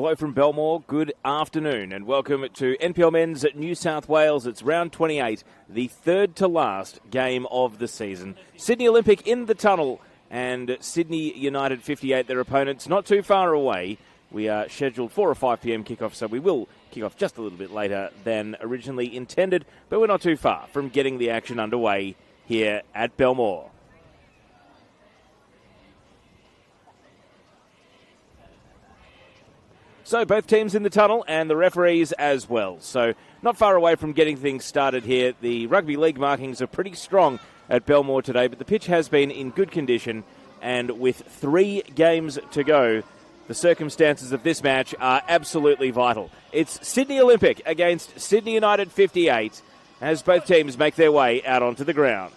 Hello from Belmore, good afternoon and welcome to NPL Men's at New South Wales. It's round 28, the third to last game of the season. Sydney Olympic in the tunnel and Sydney United 58, their opponents, not too far away. We are scheduled for a 5pm kickoff, so we will kick off just a little bit later than originally intended, but we're not too far from getting the action underway here at Belmore. So both teams in the tunnel and the referees as well. So not far away from getting things started here. The rugby league markings are pretty strong at Belmore today, but the pitch has been in good condition. And with 3 games to go, the circumstances of this match are absolutely vital. It's Sydney Olympic against Sydney United 58 as both teams make their way out onto the ground.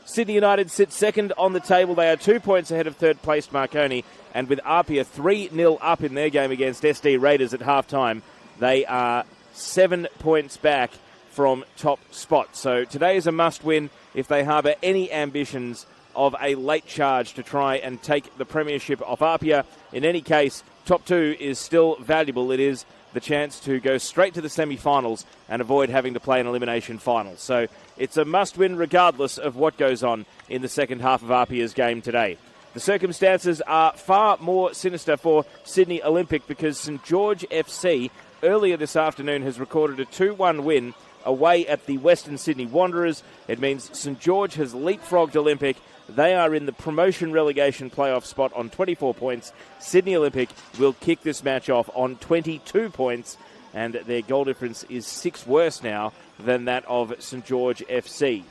Sydney United sits second on the table. They are 2 points ahead of third-placed Marconi. And with Apia 3-0 up in their game against SD Raiders at halftime, they are 7 points back from top spot. So today is a must-win if they harbour any ambitions of a late charge to try and take the premiership off Apia. In any case, top 2 is still valuable. It is the chance to go straight to the semi-finals and avoid having to play an elimination final. So it's a must-win regardless of what goes on in the second half of Apia's game today. The circumstances are far more sinister for Sydney Olympic because St George FC earlier this afternoon has recorded a 2-1 win away at the Western Sydney Wanderers. It means St George has leapfrogged Olympic. They are in the promotion relegation playoff spot on 24 points. Sydney Olympic will kick this match off on 22 points, and their goal difference is 6 worse now than that of St George FC.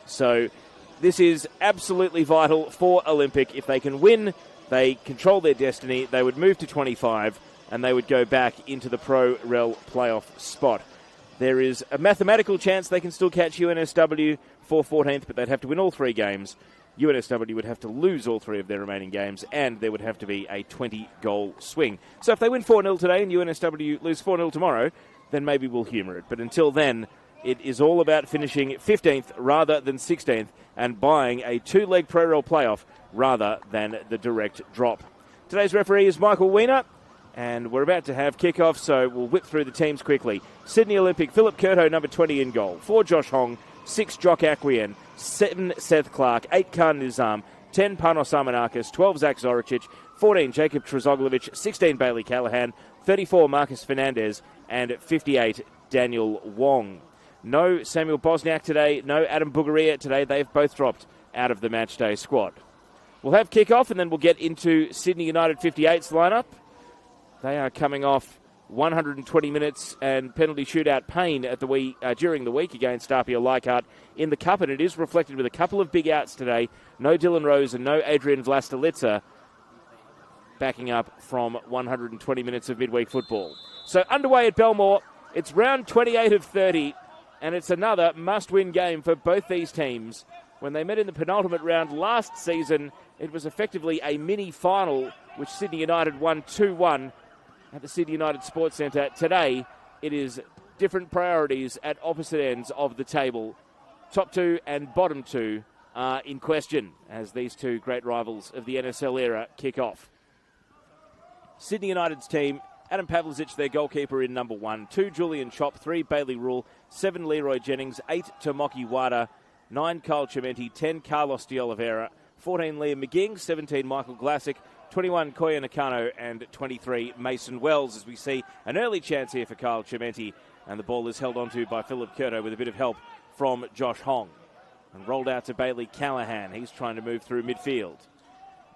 So this is absolutely vital for Olympic. If they can win, they control their destiny. They would move to 25 and they would go back into the Pro-Rel playoff spot. There is a mathematical chance they can still catch UNSW for 14th, but they'd have to win all 3 games. UNSW would have to lose all 3 of their remaining games, and there would have to be a 20-goal swing. So if they win 4-0 today and UNSW lose 4-0 tomorrow, then maybe we'll humour it. But until then, it is all about finishing 15th rather than 16th and buying a 2-leg Pro-Rel playoff rather than the direct drop. Today's referee is Michael Weiner, and we're about to have kickoff, so we'll whip through the teams quickly. Sydney Olympic, Philip Curto, number 20 in goal. 4, Josh Hong. 6, Jock Aquien. 7, Seth Clark. 8, Khan Nizam. 10, Panos Amanakis. 12, Zach Zoricic. 14, Jacob Trezoglovic. 16, Bailey Callahan. 34, Marcus Fernandez. And 58, Daniel Wong. No Samuel Bosniak today, no Adam Bugaria today. They've both dropped out of the matchday squad. We'll have kickoff and then we'll get into Sydney United 58's lineup. They are coming off 120 minutes and penalty shootout pain at during the week against Apia Leichhardt in the Cup, and it is reflected with a couple of big outs today. No Dylan Rose and no Adrian Vlastelica backing up from 120 minutes of midweek football. So underway at Belmore, it's round 28 of 30. And it's another must-win game for both these teams. When they met in the penultimate round last season, it was effectively a mini-final, which Sydney United won 2-1 at the Sydney United Sports Centre. Today, it is different priorities at opposite ends of the table. Top 2 and bottom 2 are in question as these 2 great rivals of the NSL era kick off. Sydney United's team: Adam Pavlicic, their goalkeeper, in number 1. 2, Julian Chop. 3, Bailey Rule. 7, Leroy Jennings. 8, Tomoki Wada. 9, Kyle Chimenti. 10, Carlos de Oliveira. 14, Liam McGing. 17, Michael Glassick. 21, Koya Nakano. And 23, Mason Wells, as we see an early chance here for Kyle Chimenti. And the ball is held onto by Philip Curto with a bit of help from Josh Hong. And rolled out to Bailey Callahan. He's trying to move through midfield.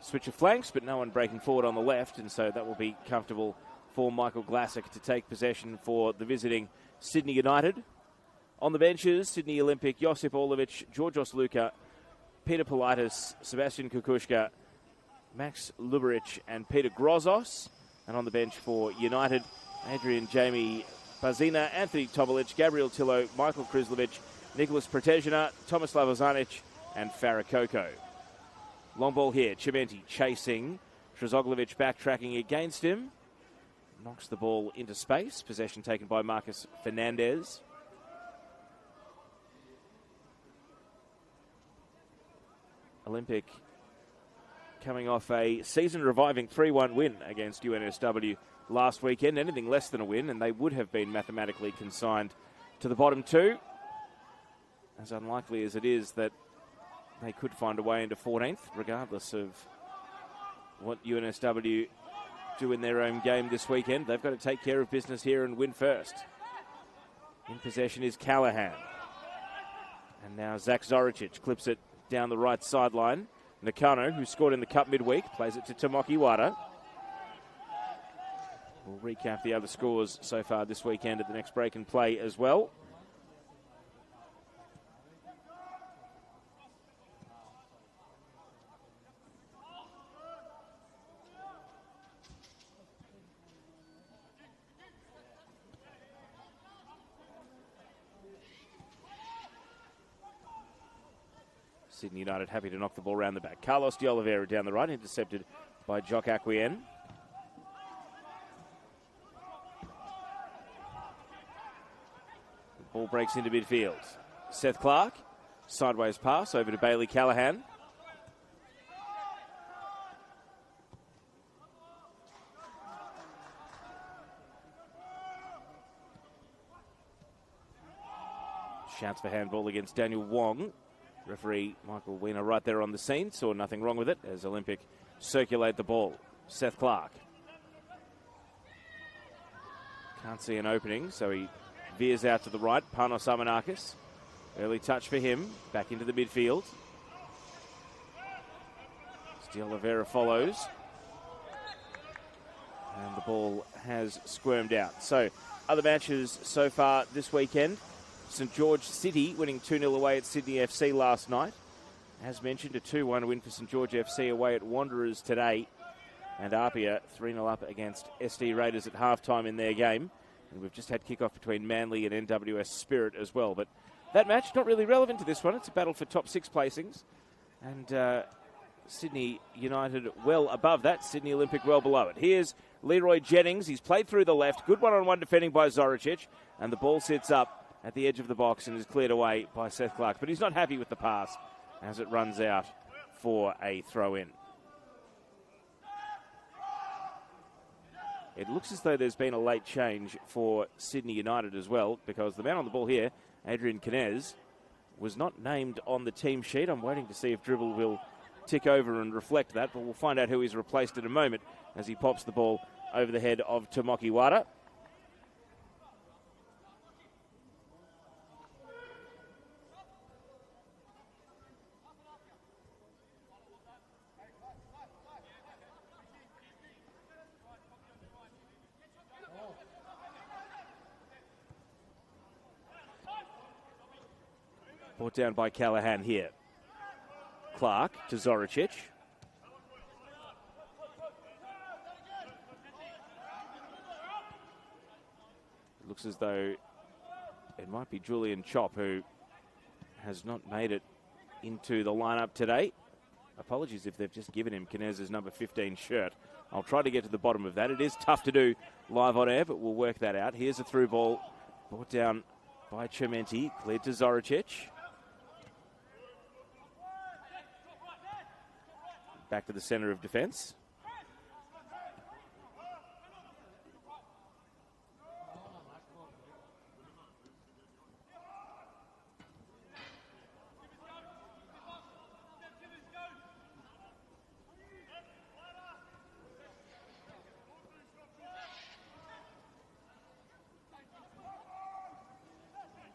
Switch of flanks, but no one breaking forward on the left, and so that will be comfortable for Michael Glassick to take possession for the visiting Sydney United. On the benches, Sydney Olympic: Josip Orlovic, Georgios Luka, Peter Politis, Sebastian Kukushka, Max Luberic and Peter Grozos. And on the bench for United, Adrian Jamie Bazina, Anthony Tomalic, Gabriel Tillo, Michael Krizlovic, Nicholas Protezina, Thomas Lavozanic and Farah Koko. Long ball here, Chimenti chasing, Trezoglovic backtracking against him. Knocks the ball into space. Possession taken by Marcus Fernandez. Olympic coming off a season-reviving 3-1 win against UNSW last weekend. Anything less than a win, and they would have been mathematically consigned to the bottom two. As unlikely as it is that they could find a way into 14th, regardless of what UNSW do in their own game this weekend. They've got to take care of business here and win first. In possession is Callahan. And now Zach Zoricic clips it down the right sideline. Nakano, who scored in the Cup midweek, plays it to Tomoki Wada. We'll recap the other scores so far this weekend at the next break and play as well. Sydney United happy to knock the ball around the back. Carlos de Oliveira down the right, intercepted by Jock Acquien. The ball breaks into midfield. Seth Clark, sideways pass over to Bailey Callahan. Shouts for handball against Daniel Wong. Referee Michael Weiner right there on the scene, saw nothing wrong with it as Olympic circulate the ball. Seth Clark. Can't see an opening, so he veers out to the right. Panos Amanakis. Early touch for him. Back into the midfield. De Oliveira follows. And the ball has squirmed out. So, other matches so far this weekend. St George City winning 2-0 away at Sydney FC last night. As mentioned, a 2-1 win for St George FC away at Wanderers today. And Apia 3-0 up against SD Raiders at halftime in their game. And we've just had kickoff between Manly and NWS Spirit as well. But that match not really relevant to this one. It's a battle for top 6 placings. And Sydney United well above that. Sydney Olympic well below it. Here's Leroy Jennings. He's played through the left. Good one-on-one defending by Zoricic. And the ball sits up at the edge of the box and is cleared away by Seth Clark. But he's not happy with the pass as it runs out for a throw-in. It looks as though there's been a late change for Sydney United as well, because the man on the ball here, Adrian Kinez, was not named on the team sheet. I'm waiting to see if Dribble will tick over and reflect that, but we'll find out who he's replaced in a moment as he pops the ball over the head of Tomoki Wada. Brought down by Callahan here. Clark to Zoricic. It looks as though it might be Julian Chop who has not made it into the lineup today. Apologies if they've just given him Kinez's number 15 shirt. I'll try to get to the bottom of that. It is tough to do live on air, but we'll work that out. Here's a through ball brought down by Chimenti, cleared to Zoricic. Back to the centre of defence.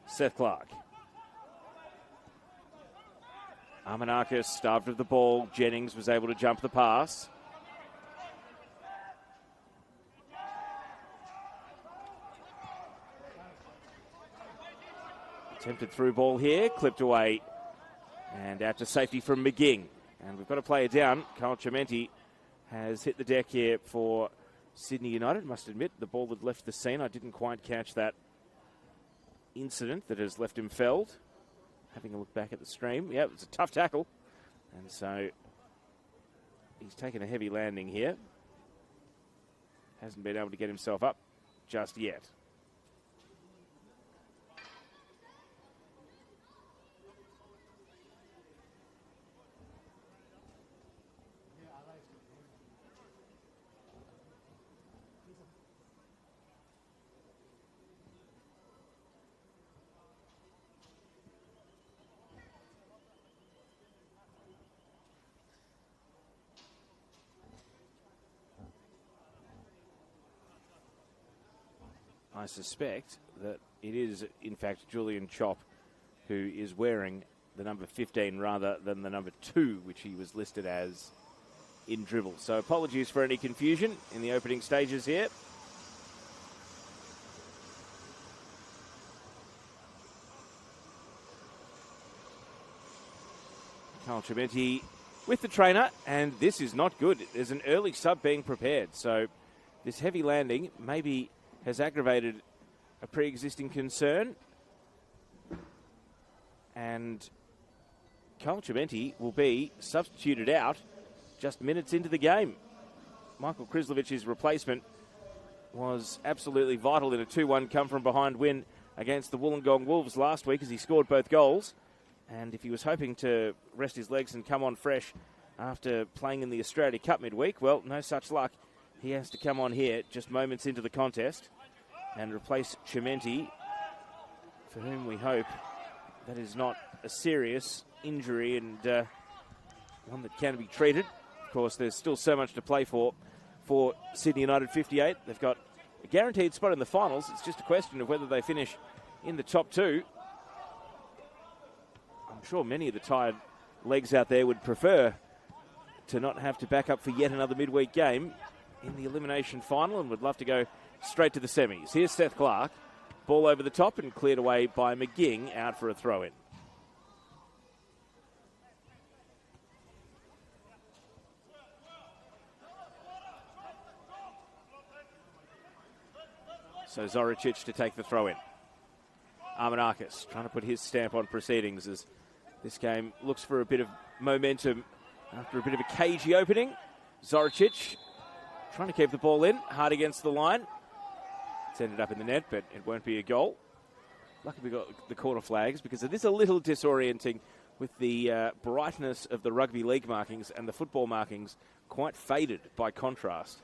Seth Clark. Amanakis starved of the ball. Jennings was able to jump the pass. Attempted through ball here, clipped away. And out to safety from McGing. And we've got a player down. Carl Chimenti has hit the deck here for Sydney United. Must admit, the ball had left the scene. I didn't quite catch that incident that has left him felled. Having a look back at the stream. Yeah, it was a tough tackle. And so he's taken a heavy landing here. Hasn't been able to get himself up just yet. I suspect that it is, in fact, Julian Chop who is wearing the number 15 rather than the number 2, which he was listed as in dribble. So apologies for any confusion in the opening stages here. Carl Chimenti with the trainer, and this is not good. There's an early sub being prepared, so this heavy landing maybe has aggravated a pre-existing concern. And Carl Chimenti will be substituted out just minutes into the game. Michael Krislovic's replacement was absolutely vital in a 2-1 come-from-behind win against the Wollongong Wolves last week as he scored both goals. And if he was hoping to rest his legs and come on fresh after playing in the Australia Cup midweek, well, no such luck. He has to come on here just moments into the contest and replace Chimenti, for whom we hope that is not a serious injury and one that can be treated. Of course, there's still so much to play for Sydney United 58. They've got a guaranteed spot in the finals. It's just a question of whether they finish in the top 2. I'm sure many of the tired legs out there would prefer to not have to back up for yet another midweek game in the elimination final and would love to go straight to the semis. Here's Seth Clark. Ball over the top and cleared away by McGing, out for a throw-in. So Zoricic to take the throw-in. Armanakis trying to put his stamp on proceedings as this game looks for a bit of momentum after a bit of a cagey opening. Zoricic trying to keep the ball in, hard against the line. It's ended up in the net, but it won't be a goal. Luckily we got the corner flags because it is a little disorienting with the brightness of the rugby league markings and the football markings quite faded by contrast.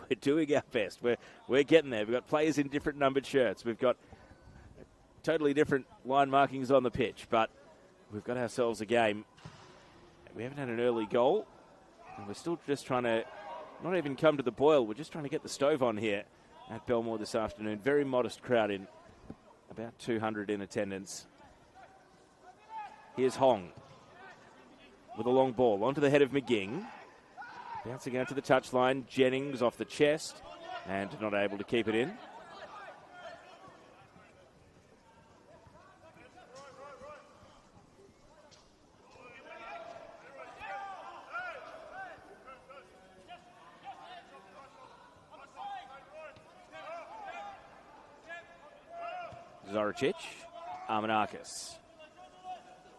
We're doing our best. We're getting there. We've got players in different numbered shirts. We've got totally different line markings on the pitch, but we've got ourselves a game. We haven't had an early goal, and we're still just trying to not even come to the boil. We're just trying to get the stove on here at Belmore this afternoon. Very modest crowd in, about 200 in attendance. Here's Hong with a long ball onto the head of McGing. Bouncing out to the touchline. Jennings off the chest and not able to keep it in. Zoricic, Armanakis.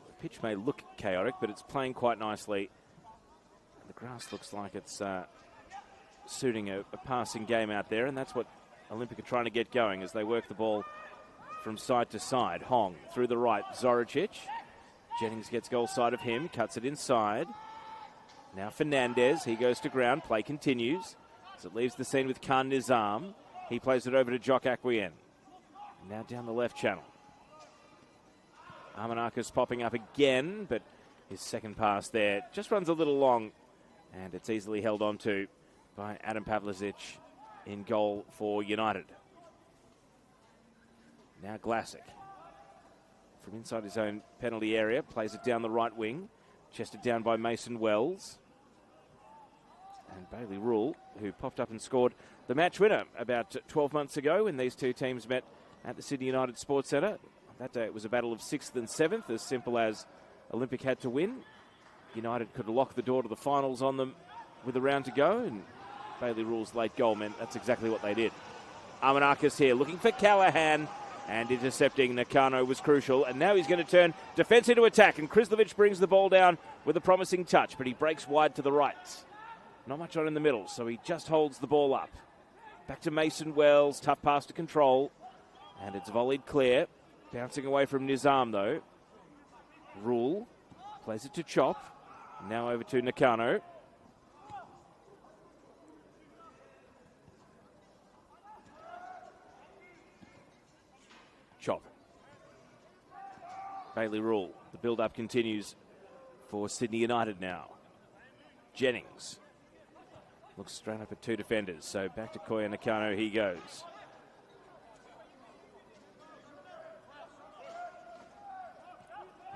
The pitch may look chaotic, but it's playing quite nicely. The grass looks like it's suiting a passing game out there, and that's what Olympic are trying to get going as they work the ball from side to side. Hong through the right, Zoricic. Jennings gets goal side of him, cuts it inside. Now Fernandez, he goes to ground, play continues. As it leaves the scene with Khan Nizam, he plays it over to Jock Acquien. Now down the left channel. Armanakis popping up again, but his second pass there just runs a little long, and it's easily held on to by Adam Pavlicic in goal for United. Now Glassick from inside his own penalty area, plays it down the right wing, chested down by Mason Wells. And Bailey Rule, who popped up and scored the match winner about 12 months ago when these two teams met at the Sydney United Sports Centre. That day it was a battle of 6th and 7th, as simple as Olympic had to win. United could lock the door to the finals on them with a round to go, and Bailey Rule's late goal meant that's exactly what they did. Armanakis here looking for Callahan, and intercepting Nakano was crucial, and now he's going to turn defence into attack, and Krislovic brings the ball down with a promising touch, but he breaks wide to the right. Not much on in the middle, so he just holds the ball up. Back to Mason Wells, tough pass to control, and it's volleyed clear. Bouncing away from Nizam, though. Rule plays it to Chop. Now over to Nakano. Chop. Bailey Rule. The build-up continues for Sydney United now. Jennings Looks straight up at two defenders. So back to Koya Nakano he goes.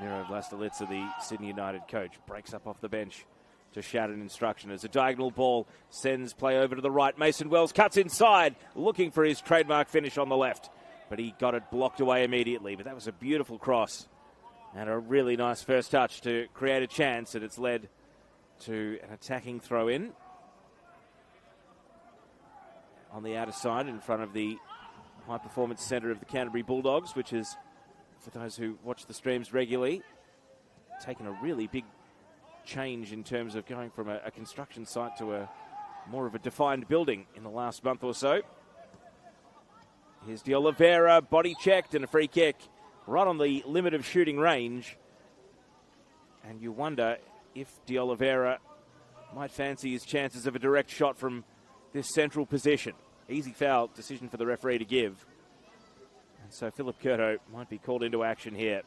Miro Vlastelica, the Sydney United coach, breaks up off the bench to shout an instruction as a diagonal ball sends play over to the right. Mason Wells cuts inside, looking for his trademark finish on the left, but he got it blocked away immediately. But that was a beautiful cross and a really nice first touch to create a chance, and it's led to an attacking throw-in on the outer side in front of the high-performance centre of the Canterbury Bulldogs, which is, for those who watch the streams regularly, taken a really big change in terms of going from a construction site to a more of a defined building in the last month or so. Here's De Oliveira, body checked and a free kick right on the limit of shooting range. And you wonder if De Oliveira might fancy his chances of a direct shot from this central position. Easy foul decision for the referee to give. And so Philip Curto might be called into action here.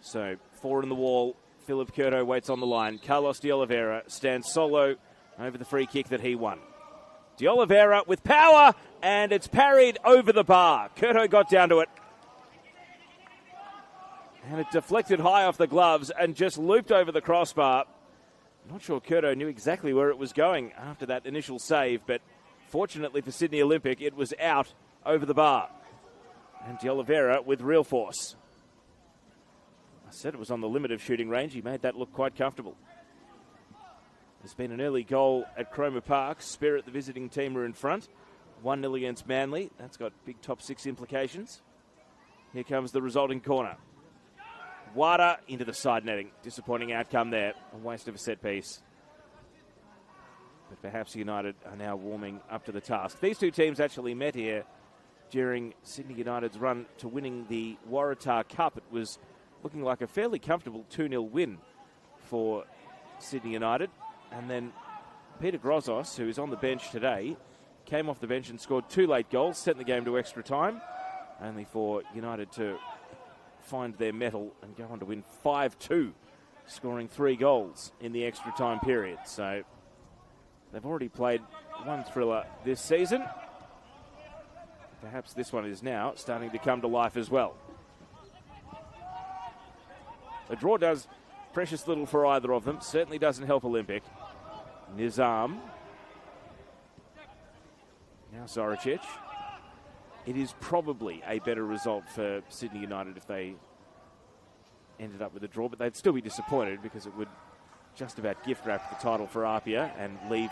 So 4 in the wall. Philip Curto waits on the line. Carlos De Oliveira stands solo over the free kick that he won. De Oliveira with power, and it's parried over the bar. Curto got down to it. And it deflected high off the gloves and just looped over the crossbar. Not sure Curto knew exactly where it was going after that initial save, but fortunately for Sydney Olympic, it was out over the bar. And De Oliveira with real force. I said it was on the limit of shooting range. He made that look quite comfortable. There's been an early goal at Cromer Park. Spirit, the visiting team, are in front. 1-0 against Manly. That's got big top 6 implications. Here comes the resulting corner. Wada into the side netting. Disappointing outcome there. A waste of a set piece. But perhaps United are now warming up to the task. These two teams actually met here during Sydney United's run to winning the Waratah Cup. It was looking like a fairly comfortable 2-0 win for Sydney United. And then Peter Grozos, who is on the bench today, came off the bench and scored 2 late goals, sent the game to extra time, only for United to find their mettle and go on to win 5-2, scoring 3 goals in the extra time period. So they've already played one thriller this season. Perhaps this one is now starting to come to life as well. A draw does precious little for either of them. Certainly doesn't help Olympic. Nizam. Now Zoricic. It is probably a better result for Sydney United if they ended up with a draw, but they'd still be disappointed because it would just about gift wrap the title for Apia and leave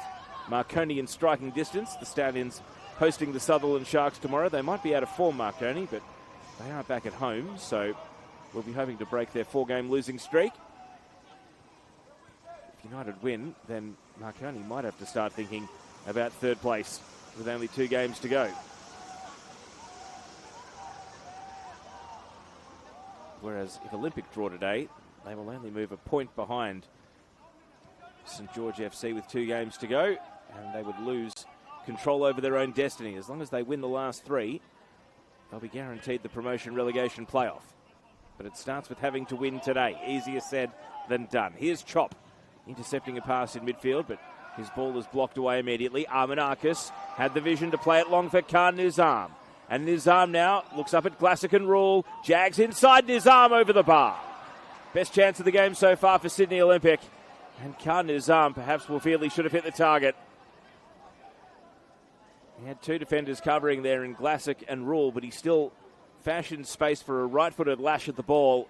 Marconi in striking distance. The Stallions hosting the Sutherland Sharks tomorrow. They might be out of form, Marconi, but they are back at home, so we'll be hoping to break their 4-game losing streak. If United win, then Marconi might have to start thinking about third place with only 2 games to go. Whereas if Olympic draw today, they will only move a point behind St George FC with 2 games to go, and they would lose control over their own destiny. As long as they win the last 3, they'll be guaranteed the promotion-relegation playoff. But it starts with having to win today. Easier said than done. Here's Chop, intercepting a pass in midfield, but his ball is blocked away immediately. Armanakis had the vision to play it long for Khan Nizam. And Nizam now looks up at Glassick and Rule. Jags inside Nizam over the bar. Best chance of the game so far for Sydney Olympic. And Khan Nizam perhaps will feel he should have hit the target. He had 2 defenders covering there in Glassick and Rule, but he still fashioned space for a right-footed lash at the ball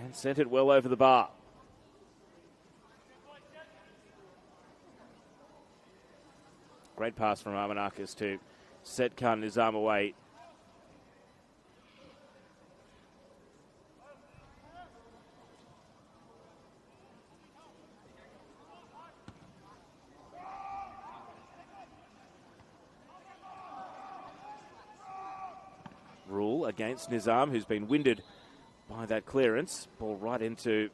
and sent it well over the bar. Great pass from Armanakis to set Khan Nizam away. Rule against Nizam, who's been winded by that clearance. Ball right into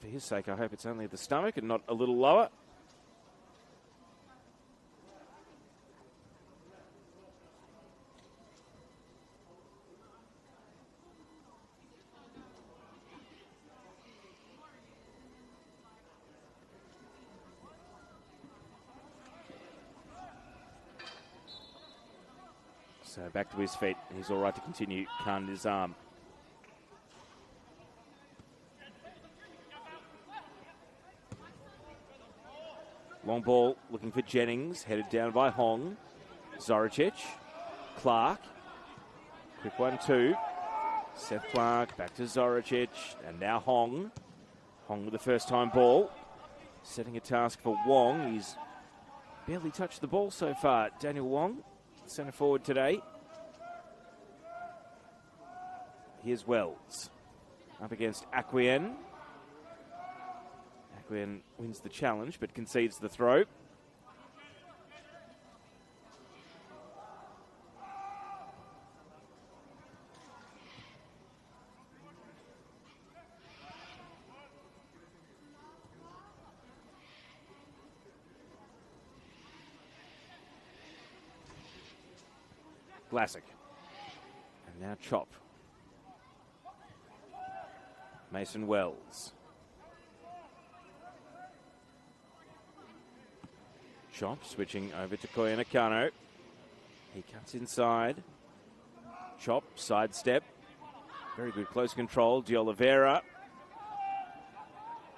For his sake, I hope it's only the stomach and not a little lower. So back to his feet. He's all right to continue. Can't his arm. Long ball looking for Jennings. Headed down by Hong. Zoricic. Clark. Quick 1-2. Seth Clark back to Zoricic. And now Hong. Hong with the first time ball. Setting a task for Wong. He's barely touched the ball so far. Daniel Wong, centre forward today. Here's Wells. Up against Aquien. Aquien wins the challenge but concedes the throw. Classic. And now Chop. Mason Wells. Chop switching over to Koyanakano. He cuts inside. Chop, sidestep. Very good close control. De Oliveira.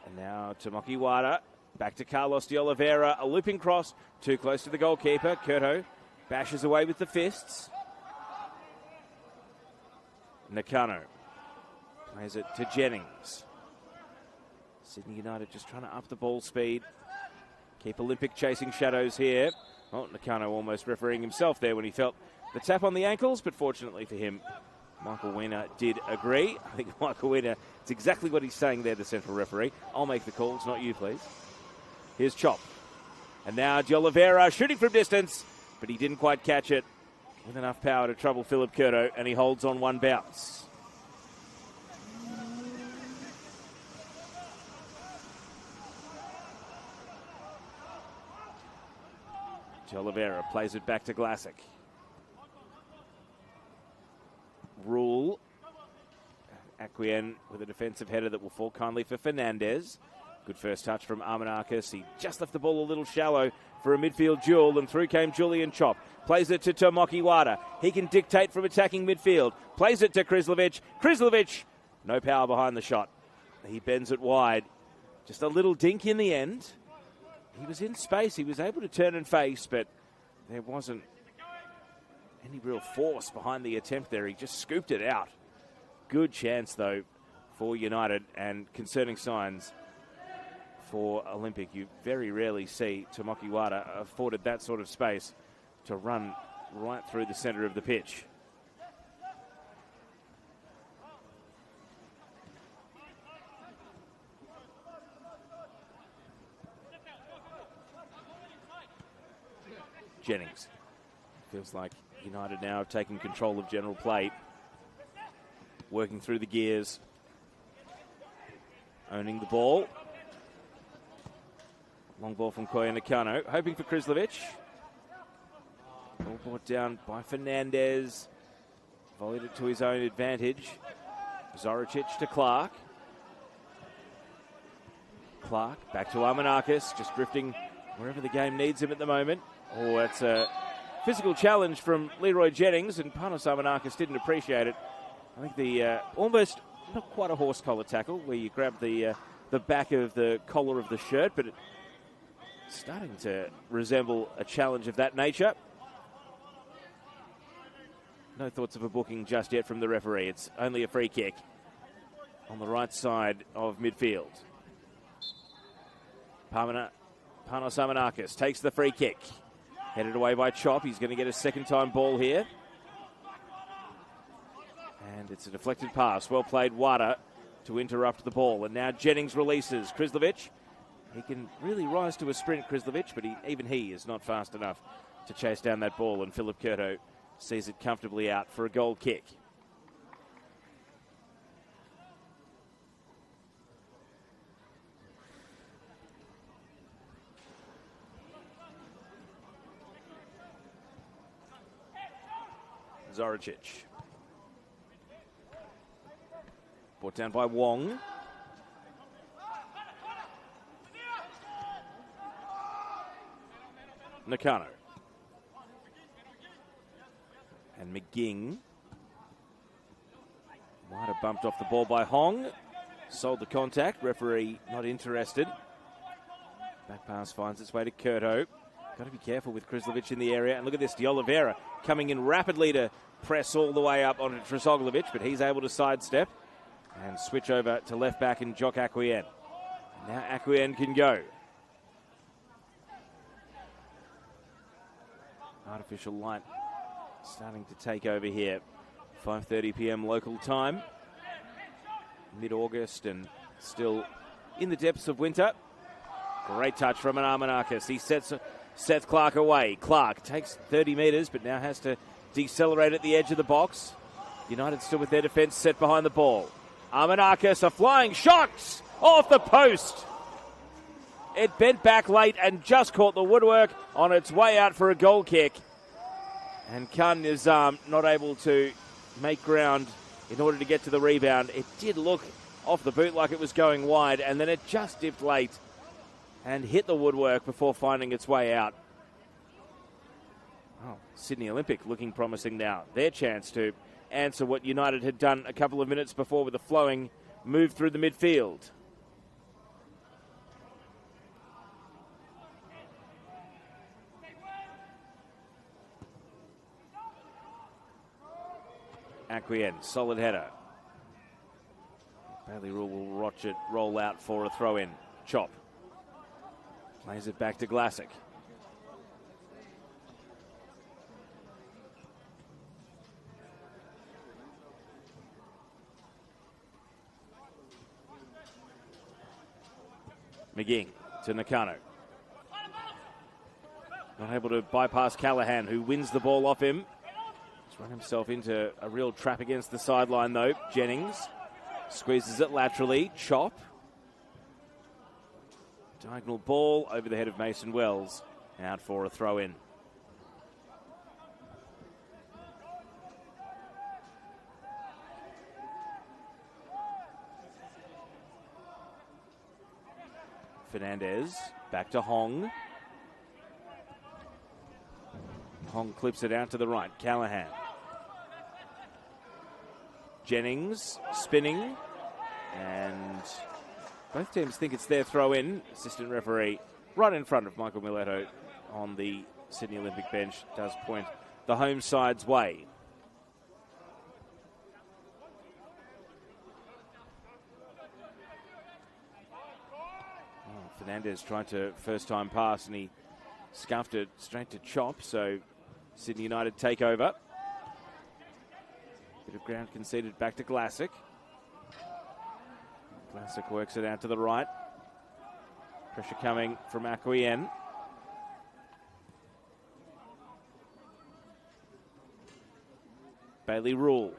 And now to Mokiwada. Back to Carlos De Oliveira. A looping cross. Too close to the goalkeeper. Curto bashes away with the fists. Nakano plays it to Jennings. Sydney United just trying to up the ball speed. Keep Olympic chasing shadows here. Oh, Nakano almost refereeing himself there when he felt the tap on the ankles, but fortunately for him, Michael Weiner did agree. I think Michael Weiner, it's exactly what he's saying there, the central referee. I'll make the calls, not you, please. Here's Chop. And now De Oliveira shooting from distance, but he didn't quite catch it with enough power to trouble Philip Curto, and he holds on one bounce. De Oliveira plays it back to Glassick. Rule. Aquien with a defensive header that will fall kindly for Fernandez. Good first touch from Armanakis. He just left the ball a little shallow for a midfield duel, and through came Julian Chop. Plays it to Tomoki Wada. He can dictate from attacking midfield. Plays it to Krislovic. Krislovic, no power behind the shot. He bends it wide. Just a little dink in the end. He was in space. He was able to turn and face, but there wasn't any real force behind the attempt there. He just scooped it out. Good chance, though, for United, and concerning signs for Olympic. You very rarely see Tomoki Wada afforded that sort of space to run right through the centre of the pitch. Jennings. Feels like United now have taken control of general play. Working through the gears. Owning the ball. Long ball from Koya Nakano. Hoping for Krislovic. Ball brought down by Fernandez. Volleyed it to his own advantage. Zoricic to Clark. Clark back to Armanakis. Just drifting wherever the game needs him at the moment. Oh, that's a physical challenge from Leroy Jennings, and Panos Armanakis didn't appreciate it. I think the almost, not quite a horse collar tackle, where you grab the back of the collar of the shirt, but it's starting to resemble a challenge of that nature. No thoughts of a booking just yet from the referee. It's only a free kick on the right side of midfield. Panos Armanakis takes the free kick. Headed away by Chop. He's going to get a second-time ball here. And it's a deflected pass. Well played, Wada, to interrupt the ball. And now Jennings releases. Krislovic. He can really rise to a sprint, Krislovic, but even he is not fast enough to chase down that ball. And Philip Curto sees it comfortably out for a goal kick. Zoricic. Brought down by Wong. Nakano. And McGing. Might have bumped off the ball by Hong. Sold the contact. Referee not interested. Back pass finds its way to Curto. Got to be careful with Krislovic in the area. And look at this, De Oliveira coming in rapidly to press all the way up onto Tresoglovic, but he's able to sidestep and switch over to left back in Jock Acquien. Now Acquien can go. Artificial light starting to take over here. 5:30 p.m. local time. Mid-August and still in the depths of winter. Great touch from an Armanakis. He sets Seth Clark away. Clark takes 30 metres but now has to decelerate at the edge of the box. United still with their defence set behind the ball. Armanakis, a flying shot off the post. It bent back late and just caught the woodwork on its way out for a goal kick. And Kun is not able to make ground in order to get to the rebound. It did look off the boot like it was going wide, and then it just dipped late and hit the woodwork before finding its way out. Oh, Sydney Olympic looking promising now. Their chance to answer what United had done a couple of minutes before with a flowing move through the midfield. Acquien, solid header. Bailey Rule will roll out for a throw-in. Chop. Plays it back to Glassick. McGing to Nakano. Not able to bypass Callahan, who wins the ball off him. He's run himself into a real trap against the sideline, though. Jennings squeezes it laterally. Chop. Diagonal ball over the head of Mason Wells. Out for a throw-in. Fernandez back to Hong. Hong clips it out to the right. Callahan. Jennings spinning. And both teams think it's their throw-in. Assistant referee right in front of Michael Miletto on the Sydney Olympic bench does point the home side's way. Fernandez tried to first-time pass and he scuffed it straight to Chop, so Sydney United take over. Bit of ground conceded back to Glassick. Glassick works it out to the right. Pressure coming from Acquien. Bailey Rule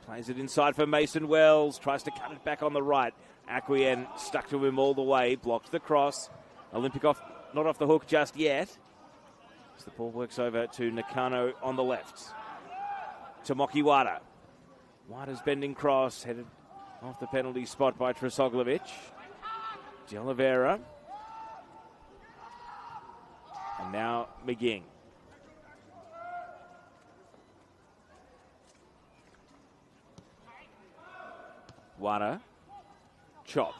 plays it inside for Mason Wells, tries to cut it back on the right. Acquien stuck to him all the way, blocked the cross. Olympic not off the hook just yet. As the ball works over to Nakano on the left. To Mokiwada. Wada's bending cross, headed off the penalty spot by Tresoglovic. De Oliveira. And now McGing. Wada. Chop.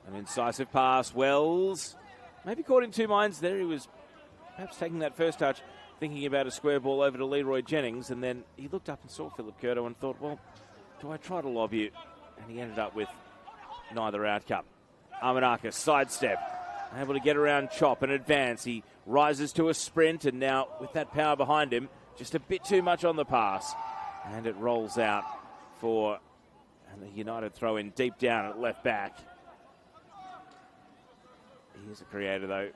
An incisive pass. Wells maybe caught in two minds there. He was perhaps taking that first touch, thinking about a square ball over to Leroy Jennings, and then he looked up and saw Philip Curto and thought, well, do I try to lob you? And he ended up with neither outcome. Armanakis, sidestep, able to get around Chop and advance. He rises to a sprint, and now with that power behind him, just a bit too much on the pass. And it rolls out for the United throw in deep down at left back. He is a creator, though,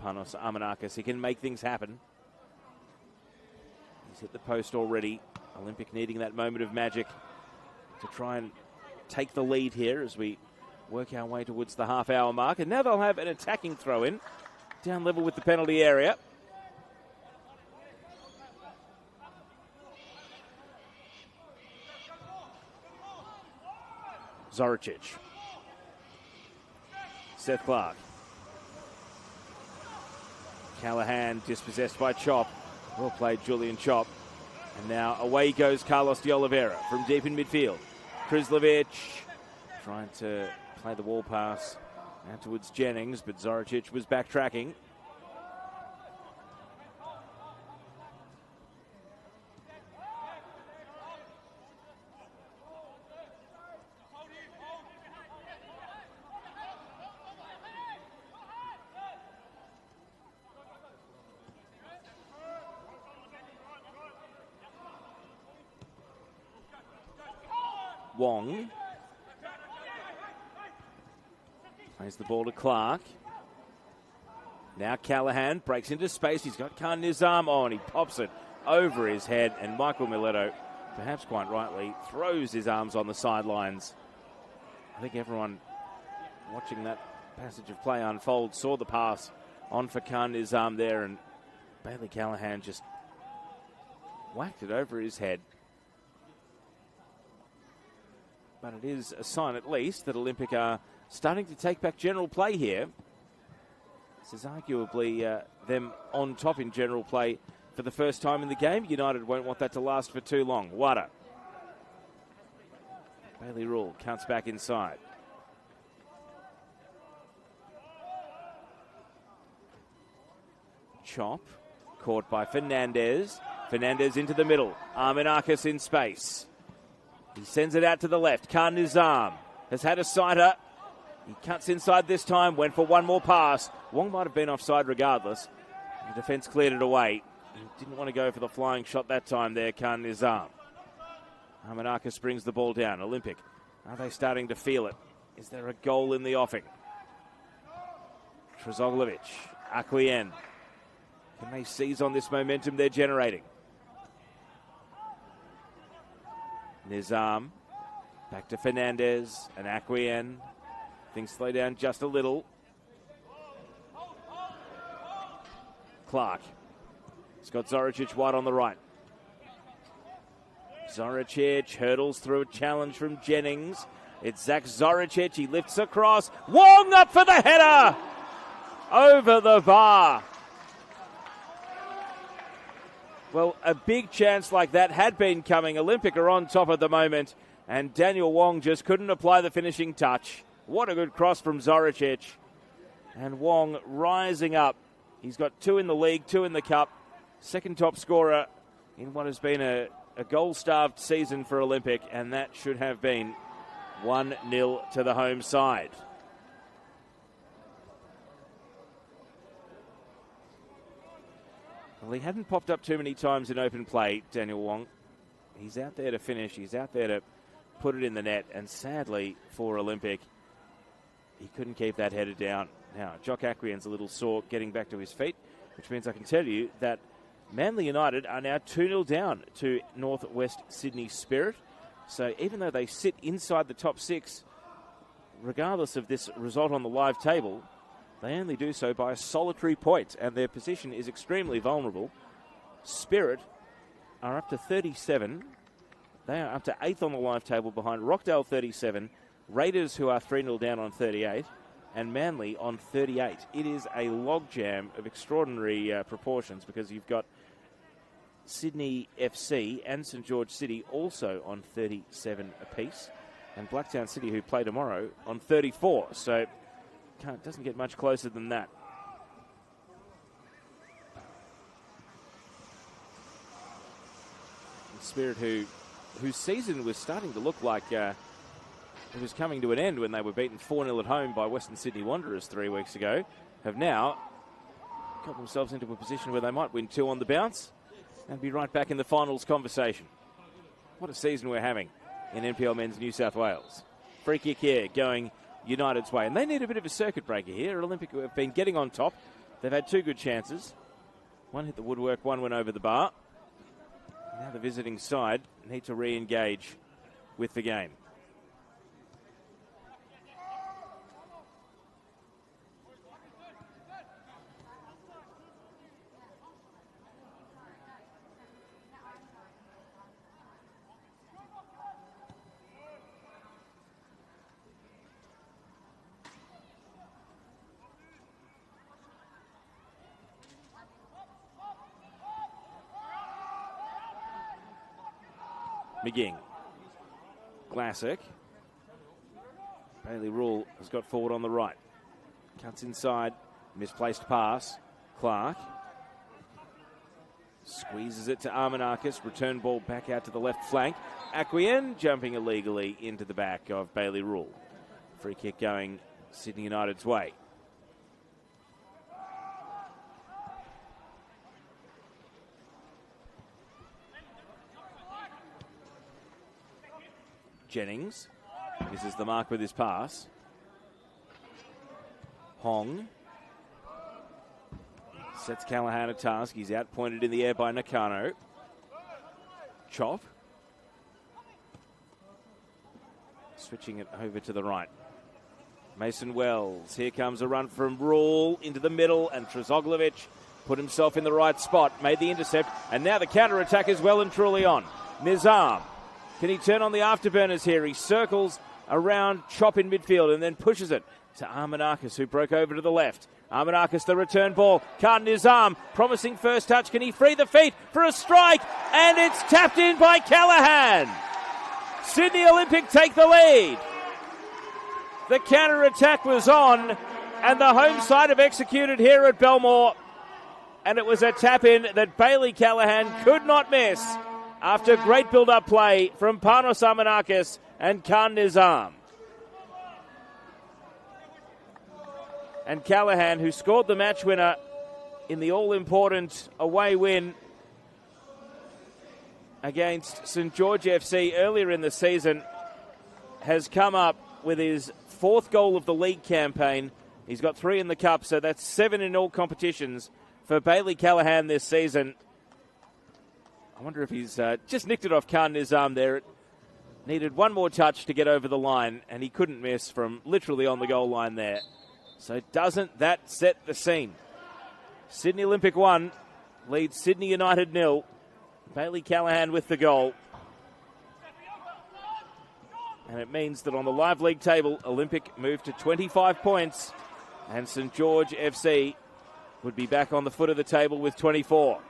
Panos Armanakis. He can make things happen. He's hit the post already. Olympic needing that moment of magic to try and take the lead here as we work our way towards the half-hour mark. And now they'll have an attacking throw-in down level with the penalty area. Zoricic. Seth Clark. Callahan dispossessed by Chop. Well played, Julian Chop. And now away goes Carlos de Oliveira from deep in midfield. Krislovic trying to play the wall pass out towards Jennings, but Zoricic was backtracking. Wong plays the ball to Clark. Now Callahan breaks into space. He's got Khan Nizam on. He pops it over his head, and Michael Miletto, perhaps quite rightly, throws his arms on the sidelines. I think everyone watching that passage of play unfold saw the pass on for Khan Nizam there, and Bailey Callahan just whacked it over his head. But it is a sign, at least, that Olympic are starting to take back general play here. This is arguably them on top in general play for the first time in the game. United won't want that to last for too long. Wada. Bailey Rule counts back inside. Chop, caught by Fernandez. Fernandez into the middle. Armenakis in space. He sends it out to the left. Khan Nizam has had a sighter. He cuts inside this time, went for one more pass. Wong might have been offside regardless. The defence cleared it away. He didn't want to go for the flying shot that time there, Khan Nizam. Armenakis brings the ball down. Olympic, are they starting to feel it? Is there a goal in the offing? Trezoglovic, Aquien. Can they seize on this momentum they're generating? Nizam, back to Fernandez and Aquien. Things slow down just a little. Clark. He's got Zoricic wide on the right. Zoricic hurdles through a challenge from Jennings. It's Zach Zoricic. He lifts across. Wong up for the header! Over the bar. Well, a big chance like that had been coming. Olympic are on top at the moment, and Daniel Wong just couldn't apply the finishing touch. What a good cross from Zoricic. And Wong rising up. He's got 2 in the league, 2 in the cup. Second top scorer in what has been a goal-starved season for Olympic, and that should have been 1-0 to the home side. Well, he hadn't popped up too many times in open play, Daniel Wong. He's out there to finish. He's out there to put it in the net. And sadly for Olympic, he couldn't keep that header down. Now, Jock Aquien's a little sore getting back to his feet, which means I can tell you that Manly United are now 2-0 down to North West Sydney Spirit. So even though they sit inside the top 6, regardless of this result on the live table, they only do so by a solitary point, and their position is extremely vulnerable. Spirit are up to 37. They are up to 8th on the live table behind Rockdale 37, Raiders, who are 3-0 down on 38, and Manly on 38. It is a logjam of extraordinary proportions, because you've got Sydney FC and St George City also on 37 apiece, and Blacktown City, who play tomorrow, on 34. So doesn't get much closer than that. The Spirit, whose season was starting to look like it was coming to an end when they were beaten 4-0 at home by Western Sydney Wanderers 3 weeks ago, have now got themselves into a position where they might win 2 on the bounce and be right back in the finals conversation. What a season we're having in NPL Men's New South Wales. Free kick here going United's way. And they need a bit of a circuit breaker here. Olympic have been getting on top. They've had 2 good chances. One hit the woodwork, one went over the bar. Now the visiting side need to re-engage with the game. McGing. Classic. Bailey Rule has got forward on the right. Cuts inside. Misplaced pass. Clark. Squeezes it to Armanakis. Return ball back out to the left flank. Aquien jumping illegally into the back of Bailey Rule. Free kick going Sydney United's way. Jennings misses the mark with his pass. Hong sets Callahan a task. He's outpointed in the air by Nakano. Chop. Switching it over to the right. Mason Wells. Here comes a run from Rule into the middle, and Trezoglovic put himself in the right spot, made the intercept, and now the counter-attack is well and truly on. Nizam. Can he turn on the afterburners here? He circles around Chop in midfield and then pushes it to Armanakis, who broke over to the left. Armanakis, the return ball. Khan Nizam, promising first touch. Can he free the feet for a strike? And it's tapped in by Callahan. Sydney Olympic take the lead. The counter-attack was on, and the home side have executed here at Belmore. And it was a tap-in that Bailey Callahan could not miss after great build-up play from Panos Armanakis and Khan Nizam. And Callahan, who scored the match winner in the all-important away win against St George FC earlier in the season, has come up with his fourth goal of the league campaign. He's got 3 in the cup, so that's 7 in all competitions for Bailey Callahan this season. I wonder if he's just nicked it off Khan Nizam there. It needed one more touch to get over the line, and he couldn't miss from literally on the goal line there. So doesn't that set the scene? Sydney Olympic 1 leads Sydney United 0. Bailey Callahan with the goal. And it means that on the live league table, Olympic moved to 25 points, and St George FC would be back on the foot of the table with 24.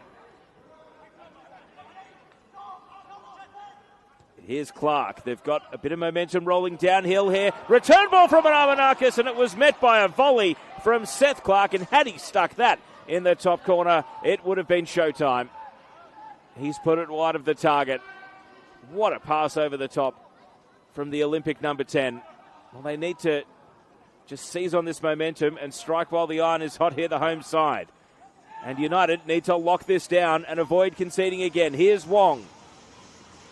Here's Clark. They've got a bit of momentum rolling downhill here. Return ball from Armanakis, and it was met by a volley from Seth Clark. And had he stuck that in the top corner, it would have been showtime. He's put it wide of the target. What a pass over the top from the Olympic number 10. Well, they need to just seize on this momentum and strike while the iron is hot here, the home side. And United need to lock this down and avoid conceding again. Here's Wong.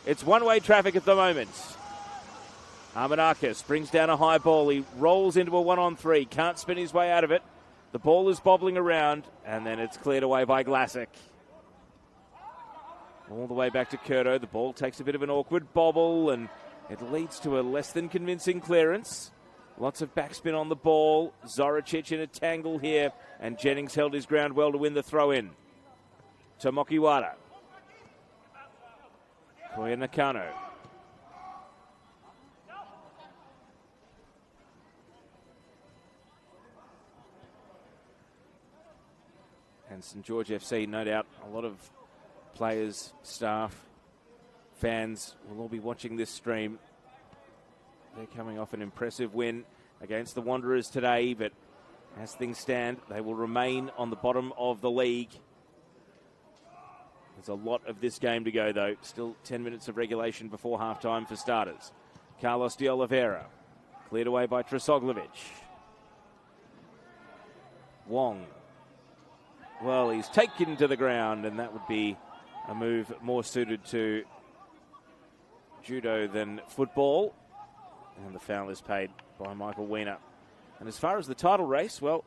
It's one-way traffic at the moment. Armanakis brings down a high ball. He rolls into a 1-on-3. Can't spin his way out of it. The ball is bobbling around, and then it's cleared away by Glassick. All the way back to Curto. The ball takes a bit of an awkward bobble, and it leads to a less than convincing clearance. Lots of backspin on the ball. Zoricic in a tangle here, and Jennings held his ground well to win the throw-in. To Mokiwara. Koya Nakano. And St George FC, no doubt, a lot of players, staff, fans will all be watching this stream. They're coming off an impressive win against the Wanderers today, but as things stand, they will remain on the bottom of the league. There's a lot of this game to go, though. Still 10 minutes of regulation before halftime for starters. Carlos de Oliveira, cleared away by Trezoglovic. Wong. Well, he's taken to the ground, and that would be a move more suited to judo than football. And the foul is paid by Michael Weiner. And as far as the title race, well,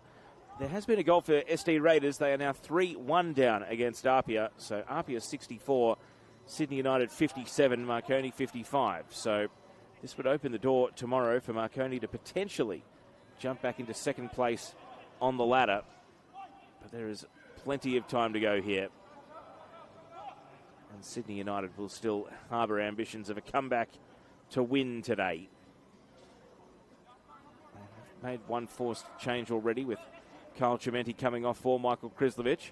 there has been a goal for SD Raiders. They are now 3-1 down against Apia. So Apia 64, Sydney United 57, Marconi 55. So this would open the door tomorrow for Marconi to potentially jump back into second place on the ladder. But there is plenty of time to go here. And Sydney United will still harbour ambitions of a comeback to win today. They've made one forced change already with Kyle Chimenti coming off for Michael Krislovic.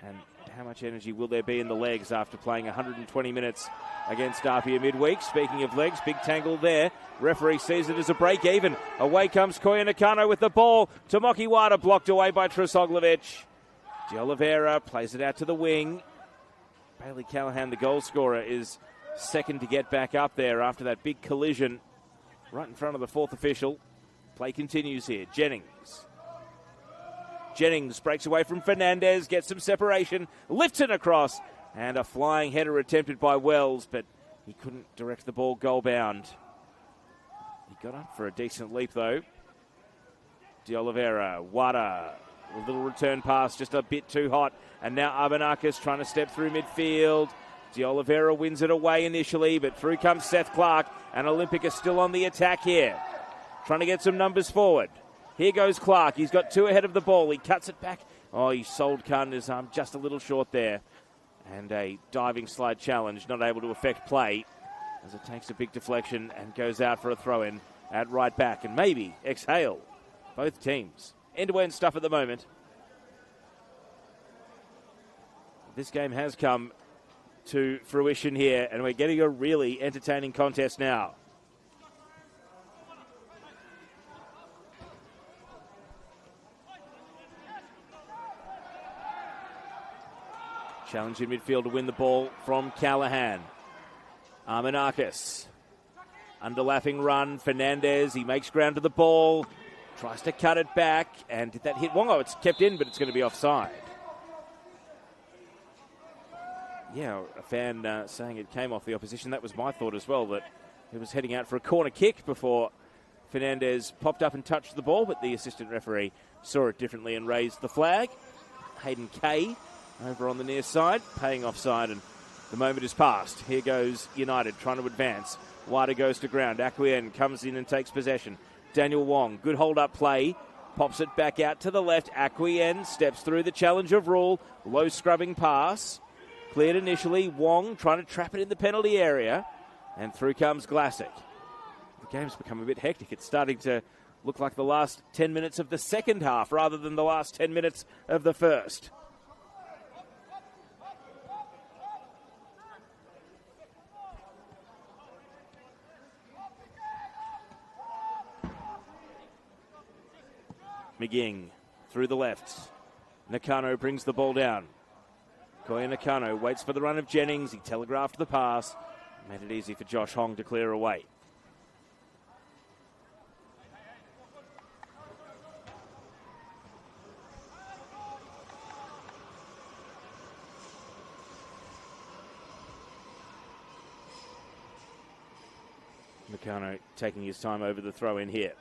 And how much energy will there be in the legs after playing 120 minutes against Apia midweek? Speaking of legs, big tangle there. Referee sees it as a break even. Away comes Koya Nakano with the ball. Tomoki Wada blocked away by Trusoglovic. De Oliveira plays it out to the wing. Bailey Callahan, the goal scorer, is second to get back up there after that big collision right in front of the fourth official. Play continues here. Jennings breaks away from Fernandez, gets some separation, lifts it across, and a flying header attempted by Wells, but he couldn't direct the ball goal bound. He got up for a decent leap though. De Oliveira, Wada, a little return pass, just a bit too hot, and now Abenakis trying to step through midfield. De Oliveira wins it away initially, but through comes Seth Clark, and Olympic is still on the attack here, trying to get some numbers forward. Here goes Clark. He's got two ahead of the ball. He cuts it back. Oh, he sold Carter's arm just a little short there. And a diving slide challenge, not able to affect play as it takes a big deflection and goes out for a throw-in at right back. And maybe exhale. Both teams. End-to-end stuff at the moment. This game has come to fruition here, and we're getting a really entertaining contest now. Challenge in midfield to win the ball from Callahan. Armenakis. Underlapping run. Fernandez. He makes ground to the ball. Tries to cut it back. And did that hit Wongo? It's kept in, but it's going to be offside. Yeah, a fan saying it came off the opposition. That was my thought as well, that it was heading out for a corner kick before Fernandez popped up and touched the ball, but the assistant referee saw it differently and raised the flag. Hayden Kay over on the near side, paying offside, and the moment is past. Here goes United, trying to advance. Wada goes to ground. Acquien comes in and takes possession. Daniel Wong, good hold-up play. Pops it back out to the left. Acquien steps through the challenge of rule. Low scrubbing pass. Cleared initially. Wong trying to trap it in the penalty area. And through comes Glassick. The game's become a bit hectic. It's starting to look like the last 10 minutes of the second half rather than the last 10 minutes of the first. McGing through the left. Nakano brings the ball down. Koya Nakano waits for the run of Jennings. He telegraphed the pass. Made it easy for Josh Hong to clear away. Nakano taking his time over the throw in here.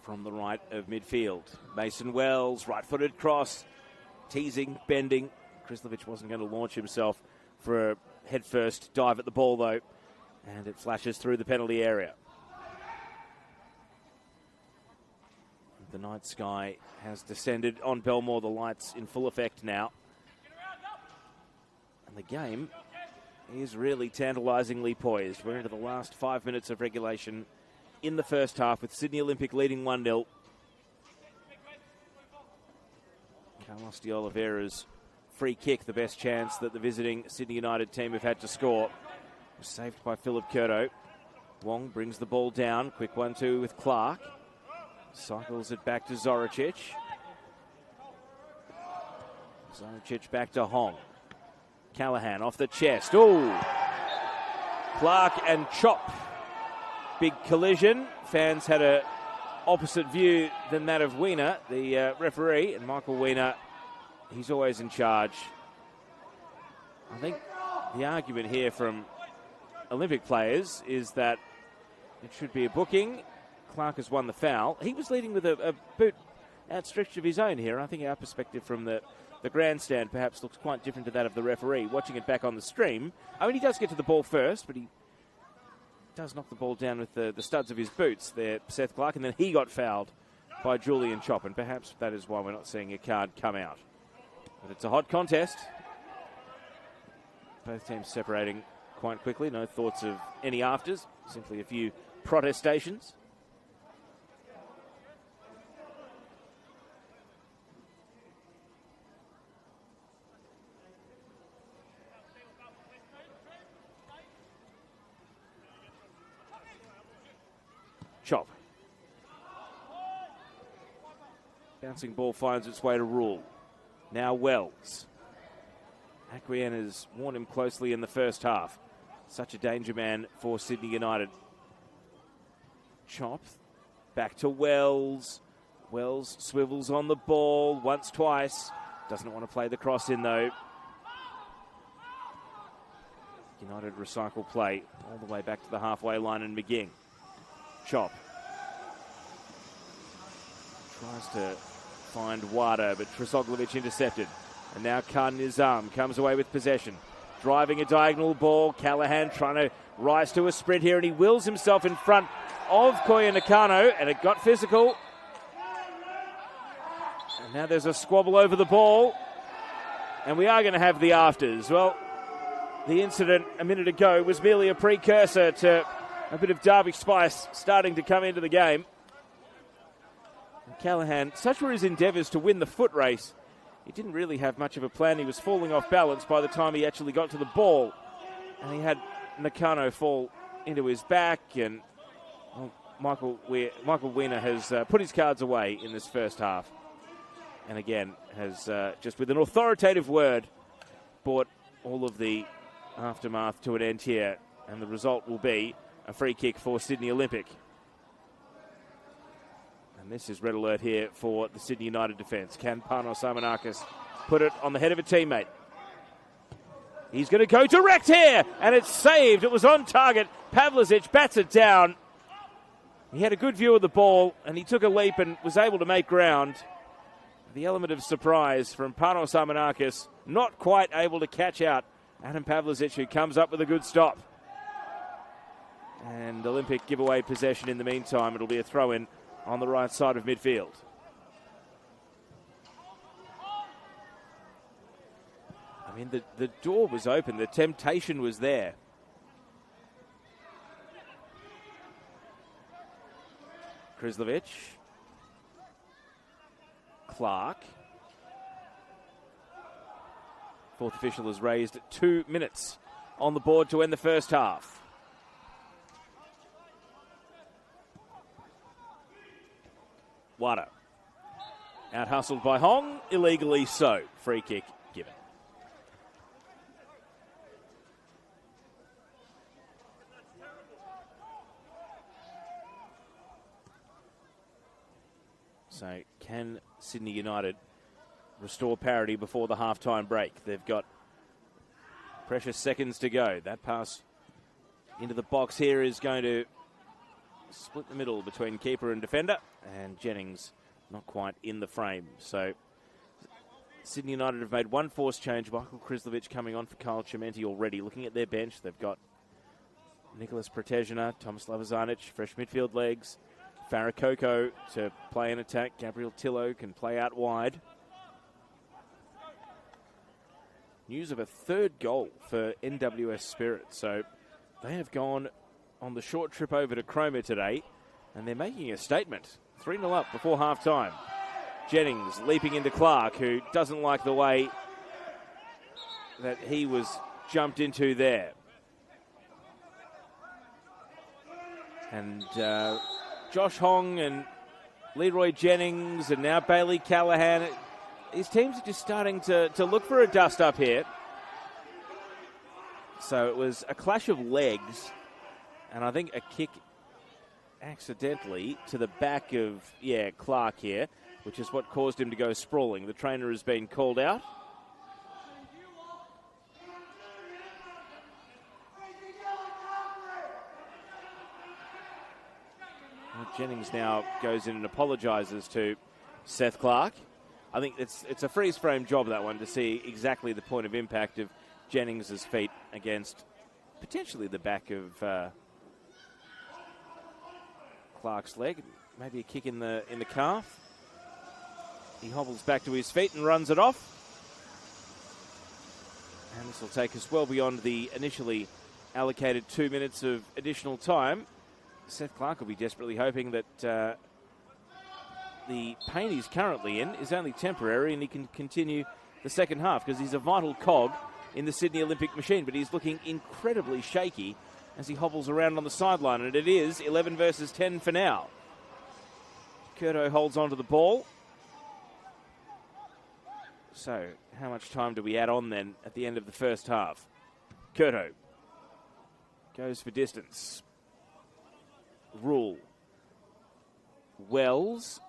From the right of midfield, Mason Wells, right-footed cross, teasing, bending. Krislovic wasn't going to launch himself for a head-first dive at the ball, though, and it flashes through the penalty area. The night sky has descended on Belmore, the lights in full effect now. And the game is really tantalisingly poised. We're into the last 5 minutes of regulation in the first half, with Sydney Olympic leading 1-0. Carlos de Oliveira's free kick, the best chance that the visiting Sydney United team have had to score, was saved by Philip Curto. Wong brings the ball down. Quick 1-2 with Clark. Cycles it back to Zoricic. Zoricic back to Hong. Callahan off the chest. Ooh! Clark and Chop. Big collision. Fans had a opposite view than that of Wiener, the referee, and Michael Wiener, he's always in charge. I think the argument here from Olympic players is that it should be a booking. Clark has won the foul. He was leading with a boot outstretched of his own here. I think our perspective from the grandstand perhaps looks quite different to that of the referee. Watching it back on the stream, I mean, he does get to the ball first, but he does knock the ball down with the studs of his boots there, Seth Clark, and then he got fouled by Julian Chop, and perhaps that is why we're not seeing a card come out. But it's a hot contest. Both teams separating quite quickly. No thoughts of any afters, simply a few protestations. Chop. Bouncing ball finds its way to Rule. Now Wells. Aquien has worn him closely in the first half. Such a danger man for Sydney United. Chop. Back to Wells. Wells swivels on the ball once, twice. Doesn't want to play the cross in though. United recycle play all the way back to the halfway line and McGing. Chop. Tries to find Wada, but Trisoglovic intercepted. And now Khan Nizam comes away with possession. Driving a diagonal ball. Callahan trying to rise to a sprint here, and he wills himself in front of Koya Nakano, and it got physical. And now there's a squabble over the ball. And we are going to have the afters. Well, the incident a minute ago was merely a precursor to a bit of Derby spice starting to come into the game. And Callahan, such were his endeavours to win the foot race, he didn't really have much of a plan. He was falling off balance by the time he actually got to the ball. And he had Nakano fall into his back. And well, Michael Wiener has put his cards away in this first half. And again, has just with an authoritative word brought all of the aftermath to an end here. And the result will be a free kick for Sydney Olympic. And this is red alert here for the Sydney United defence. Can Panos Amanakis put it on the head of a teammate? He's going to go direct here, and it's saved. It was on target. Pavlicic bats it down. He had a good view of the ball, and he took a leap and was able to make ground. The element of surprise from Panos Amanakis, not quite able to catch out Adam Pavlicic, who comes up with a good stop. And Olympic give away possession in the meantime. It'll be a throw-in on the right side of midfield. I mean, the door was open. The temptation was there. Krizlovic. Clark. Fourth official has raised 2 minutes on the board to end the first half. Wada. Out hustled by Hong, illegally so. Free kick given. So can Sydney United restore parity before the half-time break? They've got precious seconds to go. That pass into the box here is going to split the middle between keeper and defender, and Jennings not quite in the frame. So Sydney United have made one forced change. Michael Krizlovic coming on for Kyle Chimenti already. Looking at their bench, they've got Nicholas Protezina, Thomas Lavazanic, fresh midfield legs, Farakoko to play in attack. Gabriel Tillo can play out wide. News of a third goal for NWS Spirit. So they have gone on the short trip over to Cromer today, and they're making a statement. 3-0 up before half-time. Jennings leaping into Clark, who doesn't like the way that he was jumped into there. And Josh Hong and Leroy Jennings and now Bailey Callahan. These teams are just starting to look for a dust-up here. So it was a clash of legs, and I think a kick accidentally to the back of, Clark here, which is what caused him to go sprawling. The trainer has been called out. Well, Jennings now goes in and apologises to Seth Clark. I think it's a freeze-frame job, that one, to see exactly the point of impact of Jennings' feet against potentially the back of Clark's leg. Maybe a kick in the calf. He hobbles back to his feet and runs it off. And this will take us well beyond the initially allocated 2 minutes of additional time. Seth Clark will be desperately hoping that the pain he's currently in is only temporary and he can continue the second half, because he's a vital cog in the Sydney Olympic machine, but he's looking incredibly shaky as he hobbles around on the sideline, and it is 11 versus 10 for now. Curto holds onto the ball. So, how much time do we add on then at the end of the first half? Curto goes for distance. Rule. Wells.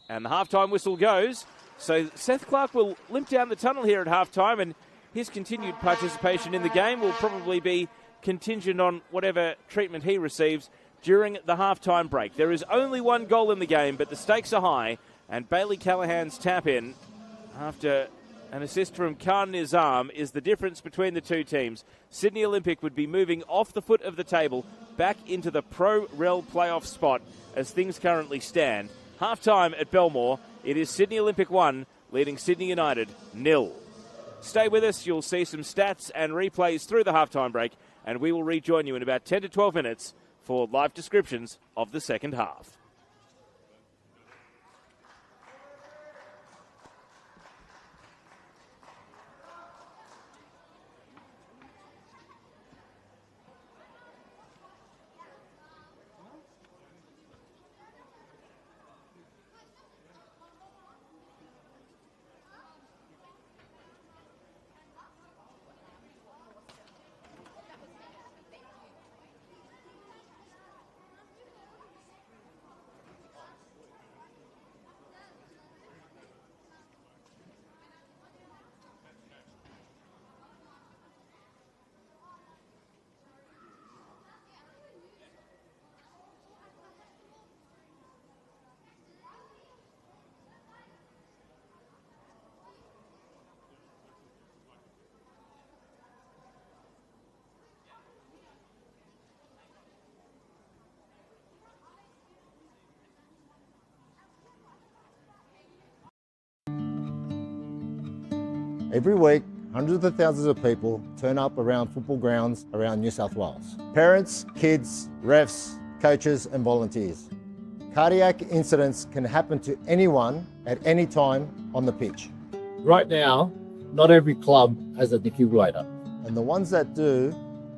And the halftime whistle goes. So Seth Clark will limp down the tunnel here at halftime, and his continued participation in the game will probably be contingent on whatever treatment he receives during the halftime break. There is only one goal in the game, but the stakes are high, and Bailey Callahan's tap-in after an assist from Khan Nizam is the difference between the two teams. Sydney Olympic would be moving off the foot of the table back into the Pro-Rel playoff spot as things currently stand. Half-time at Belmore, it is Sydney Olympic 1, leading Sydney United 0. Stay with us, you'll see some stats and replays through the half-time break, and we will rejoin you in about 10 to 12 minutes for live descriptions of the second half. Every week, hundreds of thousands of people turn up around football grounds around New South Wales. Parents, kids, refs, coaches and volunteers. Cardiac incidents can happen to anyone at any time on the pitch. Right now, not every club has a defibrillator. And the ones that do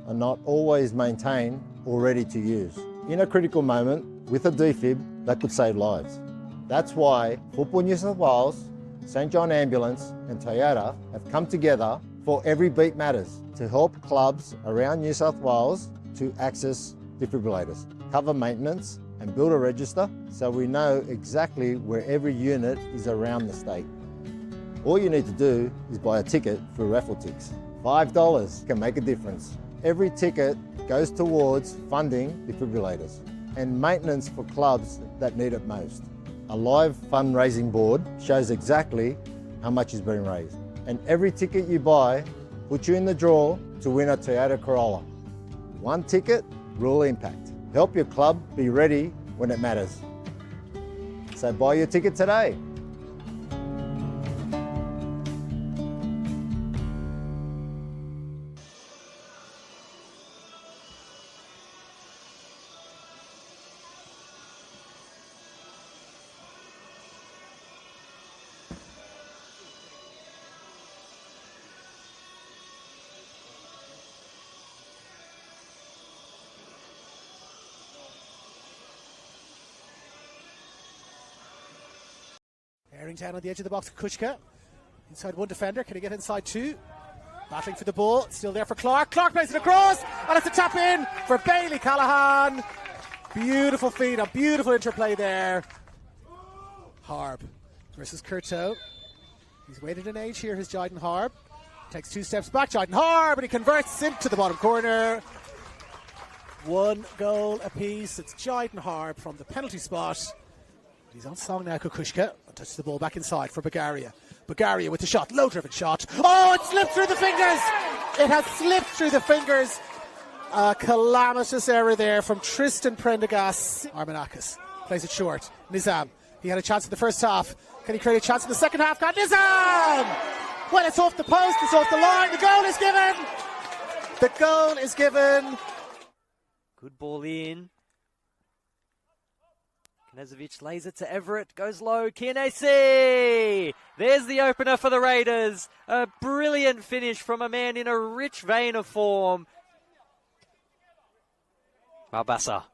are not always maintained or ready to use. In a critical moment, with a defib, that could save lives. That's why Football New South Wales, St John Ambulance and Toyota have come together for Every Beat Matters to help clubs around New South Wales to access defibrillators, cover maintenance and build a register so we know exactly where every unit is around the state. All you need to do is buy a ticket through Raffletix. $5 can make a difference. Every ticket goes towards funding defibrillators and maintenance for clubs that need it most. A live fundraising board shows exactly how much is being raised. And every ticket you buy puts you in the draw to win a Toyota Corolla. One ticket, real impact. Help your club be ready when it matters. So buy your ticket today. Bearing down on the edge of the box, Kushka. Inside one defender, can he get inside two? Battling for the ball, still there for Clark. Clark plays it across, and it's a tap in for Bailey Callahan. Beautiful feed, a beautiful interplay there. Harb versus Curto. He's waited an age here, his Jyden Harb. Takes 2 steps back, Jyden Harb, and he converts into the bottom corner. 1 goal apiece. It's Jyden Harb from the penalty spot. He's on song now, Kukushka. Touches the ball back inside for Bagaria. Bagaria with the shot, low-driven shot. Oh, it slipped through the fingers! It has slipped through the fingers. A calamitous error there from Tristan Prendergast. Armanakis Plays it short. Nizam. He had a chance in the first half. Can he create a chance in the second half? Got Nizam! Well, it's off the post. It's off the line. The goal is given. The goal is given. Good ball in. Knezovic lays it to Everett. Goes low. Kianese! There's the opener for the Raiders. A brilliant finish from a man in a rich vein of form. Malbassa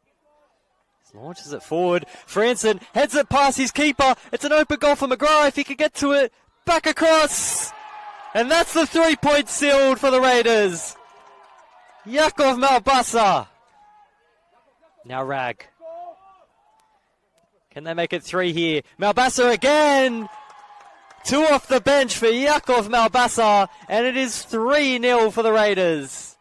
launches it forward. Franson heads it past his keeper. It's an open goal for McGrath if he could get to it. Back across. And that's the 3-point sealed for the Raiders. Yakov Malbassa. Now Rag. Can they make it 3 here? Malbassa again. 2 off the bench for Yakov Malbassa. And it is 3-0 for the Raiders.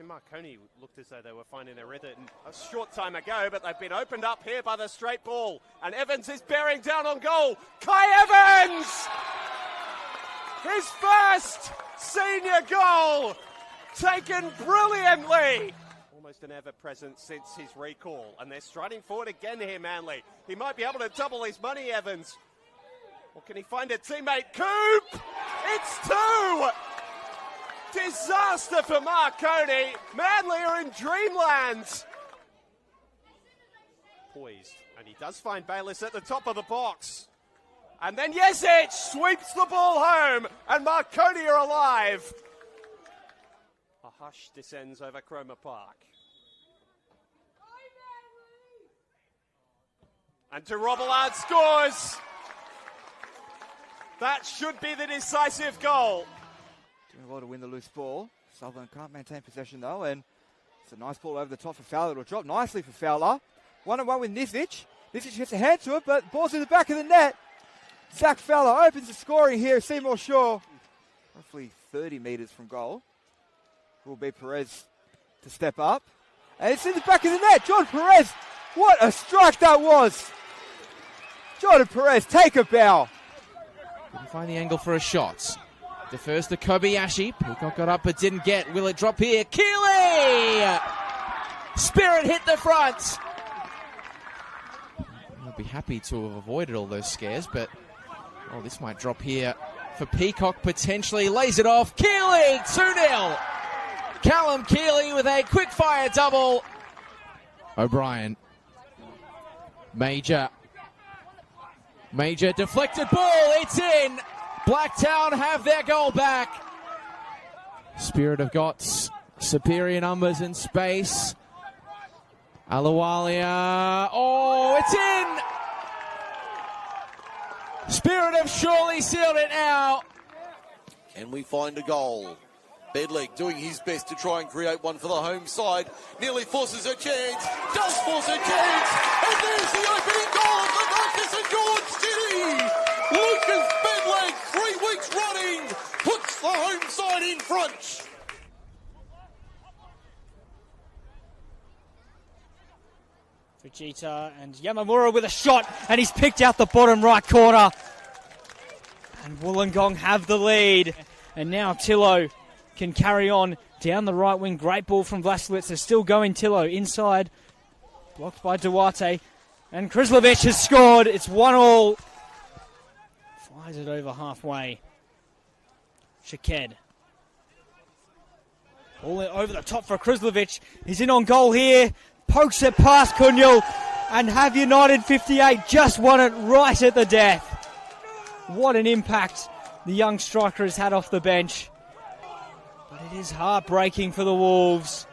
Marconi looked as though they were finding their rhythm a short time ago, but they've been opened up here by the straight ball. And Evans is bearing down on goal. Kai Evans! His first senior goal, taken brilliantly. Almost an ever-present since his recall. And they're striding forward again here, Manly. He might be able to double his money, Evans. Or can he find a teammate? Coop! It's 2! Disaster for Marconi. Manly are in dreamland. Poised. And he does find Bayliss at the top of the box. And then Yesic sweeps the ball home. And Marconi are alive. A hush descends over Cromer Park. And De Robillard scores. That should be the decisive goal. Doing well to win the loose ball. Sutherland can't maintain possession though, and it's a nice ball over the top for Fowler. It'll drop nicely for Fowler. 1-on-1 with Nizic. Nizic gets a hand to it, but ball's in the back of the net. Zach Fowler opens the scoring here. Seymour Shaw, roughly 30 metres from goal. Will be Perez to step up. And it's in the back of the net. Jordan Perez, what a strike that was. Jordan Perez, take a bow. Couldn't find the angle for a shot. The first to Kobayashi. Peacock got up but didn't get. Will it drop here? Keeley! Spirit hit the front. We'll be happy to have avoided all those scares, but this might drop here for Peacock potentially. Lays it off. Keeley! 2-0. Callum Keeley with a quick fire double. O'Brien. Major deflected ball. It's in. Blacktown have their goal back. Spirit have got superior numbers in space. Alawalia. Oh, it's in. Spirit have surely sealed it now. Can we find a goal? Bedleg doing his best to try and create one for the home side. Nearly forces a chance. Does force a chance. And there's the opening goal of the Marcus and George City. Lucas Bedleg, 3 weeks running, puts the home side in front. Fujita and Yamamura with a shot, and he's picked out the bottom right corner. And Wollongong have the lead. And now Tillo can carry on down the right wing. Great ball from Vlasiewicz. Still going Tillo inside. Blocked by Duarte. And Krislovic has scored. It's 1-1. Flies it over halfway. Shaked. Ball over the top for Krislovic. He's in on goal here. Pokes it past Kunyul. And have United 58 just won it right at the death. What an impact the young striker has had off the bench. But it is heartbreaking for the Wolves.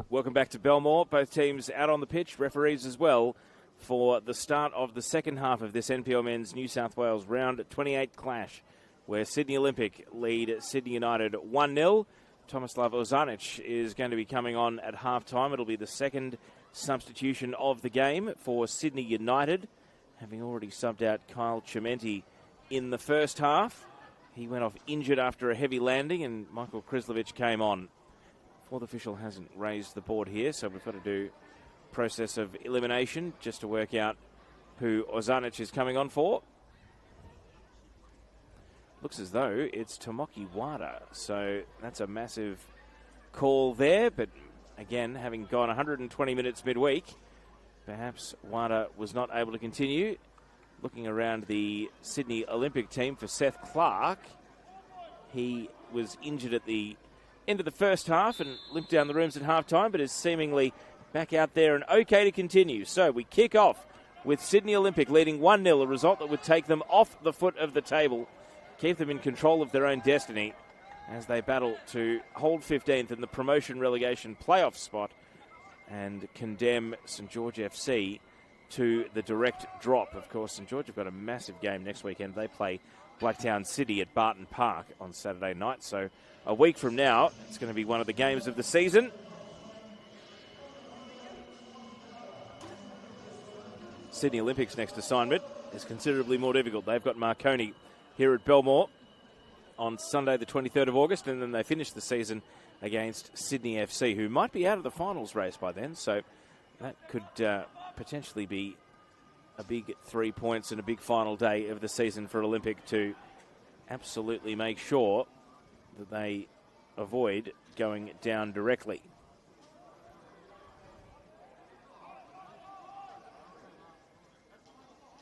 Welcome back to Belmore. Both teams out on the pitch, referees as well, for the start of the second half of this NPL Men's New South Wales Round 28 clash, where Sydney Olympic lead Sydney United 1-0. Tomislav Ozanic is going to be coming on at half-time. It'll be the second substitution of the game for Sydney United, having already subbed out Kyle Chimenti in the first half. He went off injured after a heavy landing, and Michael Krislovic came on. Fourth official hasn't raised the board here, so we've got to do process of elimination just to work out who Ozanic is coming on for. Looks as though it's Tomoki Wada, so that's a massive call there, but again, having gone 120 minutes midweek, perhaps Wada was not able to continue. Looking around the Sydney Olympic team for Seth Clark, he was injured at the end of the first half and limped down the rooms at half-time, but is seemingly back out there and okay to continue. So we kick off with Sydney Olympic leading 1-0, a result that would take them off the foot of the table, keep them in control of their own destiny as they battle to hold 15th in the promotion relegation playoff spot and condemn St George FC to the direct drop. Of course, St George have got a massive game next weekend. They play Blacktown City at Barton Park on Saturday night. So a week from now, it's going to be one of the games of the season. Sydney Olympics' next assignment is considerably more difficult. They've got Marconi here at Belmore on Sunday the 23rd of August, and then they finish the season against Sydney FC, who might be out of the finals race by then. So that could potentially be a big 3 points and a big final day of the season for Olympic to absolutely make sure that they avoid going down directly.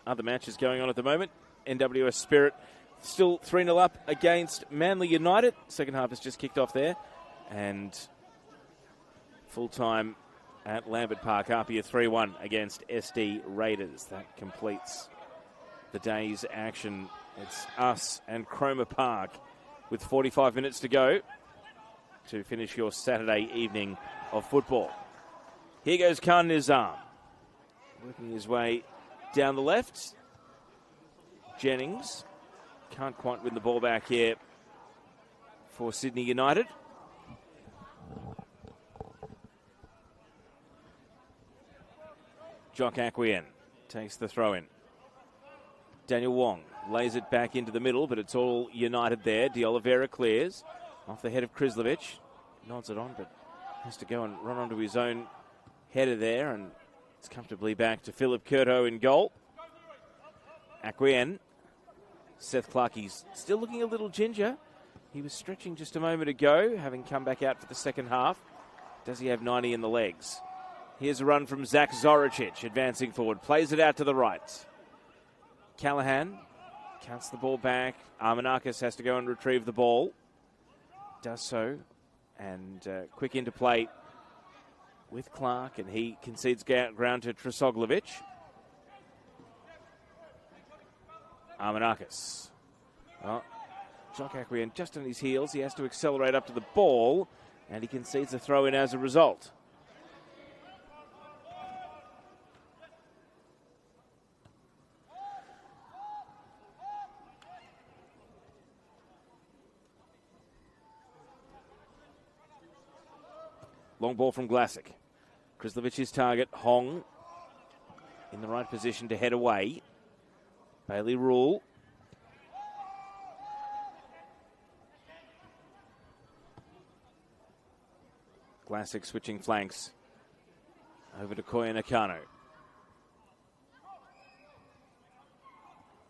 Other matches going on at the moment. NWS Spirit still 3-0 up against Manly United. Second half has just kicked off there. And full-time at Lambert Park, Apia 3-1 against SD Raiders. That completes the day's action. It's us and Cromer Park with 45 minutes to go to finish your Saturday evening of football. Here goes Khan Nizam, working his way down the left. Jennings can't quite win the ball back here for Sydney United. Jock Aquien takes the throw in. Daniel Wong lays it back into the middle, but it's all United there. De Oliveira clears off the head of Krislovic. Nods it on, but has to go and run onto his own header there, and it's comfortably back to Philip Curto in goal. Aquien. Seth Clark, he's still looking a little ginger. He was stretching just a moment ago, having come back out for the second half. Does he have 90 in the legs? Here's a run from Zach Zoricic, advancing forward. Plays it out to the right. Callahan counts the ball back. Armanakis has to go and retrieve the ball. Does so. And quick into play with Clark, and he concedes ground to Trisoglovic. Armanakis. Well, Jock Aquien just on his heels. He has to accelerate up to the ball, and he concedes a throw in as a result. Long ball from Glasic. Krislovic's target, Hong, in the right position to head away. Bailey Rule. Glasic switching flanks over to Koya Nakano.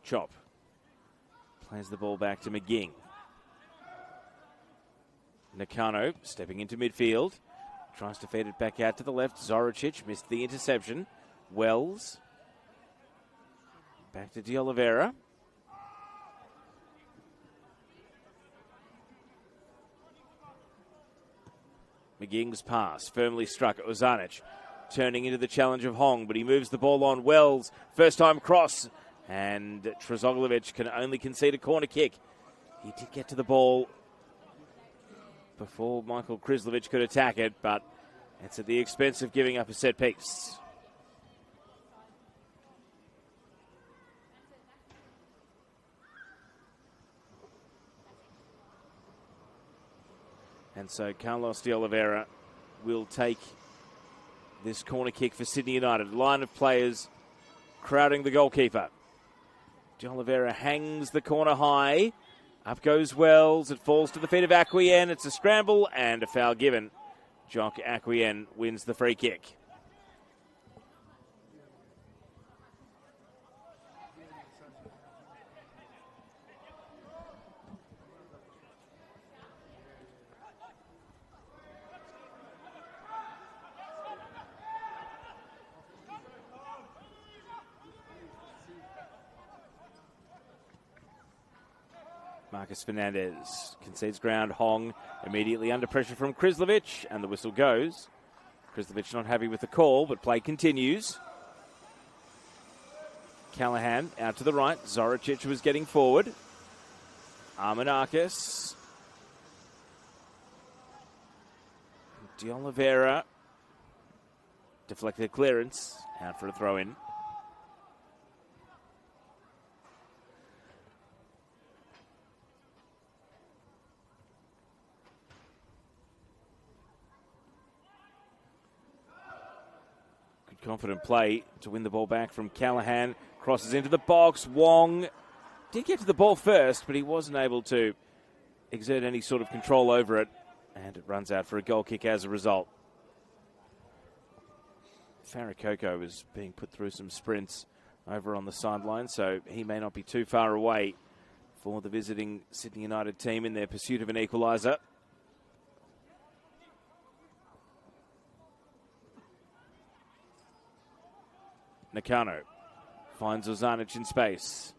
Chop. Plays the ball back to McGing. Nakano stepping into midfield. Tries to feed it back out to the left. Zoricic missed the interception. Wells. Back to De Oliveira. McGing's pass, firmly struck at Ozanic. Turning into the challenge of Hong, but he moves the ball on. Wells, first time cross. And Trisoglovic can only concede a corner kick. He did get to the ball before Michael Krislovic could attack it, but It's at the expense of giving up a set piece. And so Carlos de Oliveira will take this corner kick for Sydney United. Line of players crowding the goalkeeper. De Oliveira hangs the corner high. Up goes Wells. It falls to the feet of Acquien. It's a scramble and a foul given. Jock Acquien wins the free kick. Marcus Fernandez concedes ground. Hong immediately under pressure from Krislovic, and the whistle goes. Krislovic not happy with the call, but play continues. Callahan out to the right. Zoricic was getting forward. Armanakis. De Oliveira. Deflected clearance. Out for a throw in. Confident play to win the ball back from Callahan. Crosses into the box. Wong did get to the ball first, but he wasn't able to exert any sort of control over it. And it runs out for a goal kick as a result. Farrakoko is being put through some sprints over on the sideline, so he may not be too far away for the visiting Sydney United team in their pursuit of an equaliser. Nakano finds Ozanic in space.